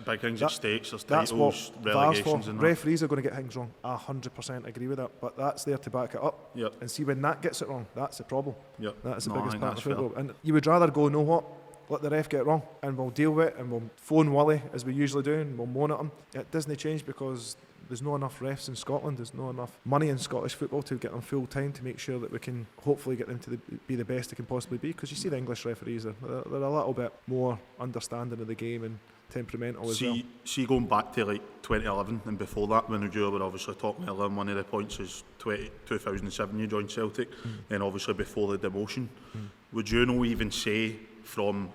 big things at stake. There's That's what titles, VAR's for. relegations and that. Referees are going to get things wrong. I 100% agree with that, but that's there to back it up. Yep. And see, when that gets it wrong, that's the problem. Yep. That's the No, I biggest think part of that's fair. football. And you would rather go, know what? Let the ref get it wrong, and we'll deal with it, and we'll phone Wally as we usually do, and we'll moan at him. It doesn't change because there's not enough refs in Scotland. There's not enough money in Scottish football to get them full time to make sure that we can hopefully get them to be the best they can possibly be. Because you see the English referees, they're a little bit more understanding of the game and temperamental as well. See, going back to like 2011 and before that, when you were obviously talking earlier, one of the points is 2007 you joined Celtic, and obviously before the demotion. Would you not even say from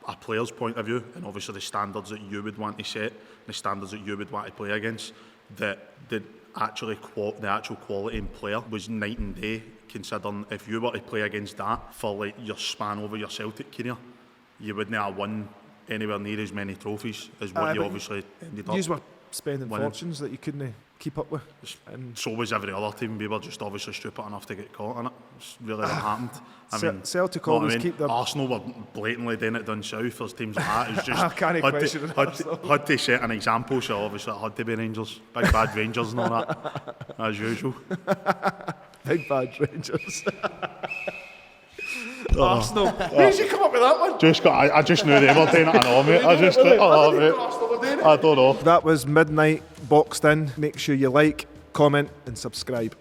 a player's point of view, and obviously the standards that you would want to set, the standards that you would want to play against, that the actual quality in player was night and day, considering if you were to play against that for like your span over your Celtic career, you would not have won anywhere near as many trophies as what you obviously ended up. You were spending winning. fortunes that you couldn't keep up with. And so was every other team. We were just obviously stupid enough to get caught in it. It's really what happened. I mean, Celtic know what always I mean? keep their... Arsenal were blatantly doing it down south. There's teams like that. It's just I can't question it. had to set an example, so obviously it had to be Rangers. Big bad Rangers and all that, as usual. Big bad Rangers. Arsenal. Where did you come up with that one? I just knew they were doing it. I know, mate. I don't know. That was Midnite boxed in. Make sure you like, comment and subscribe.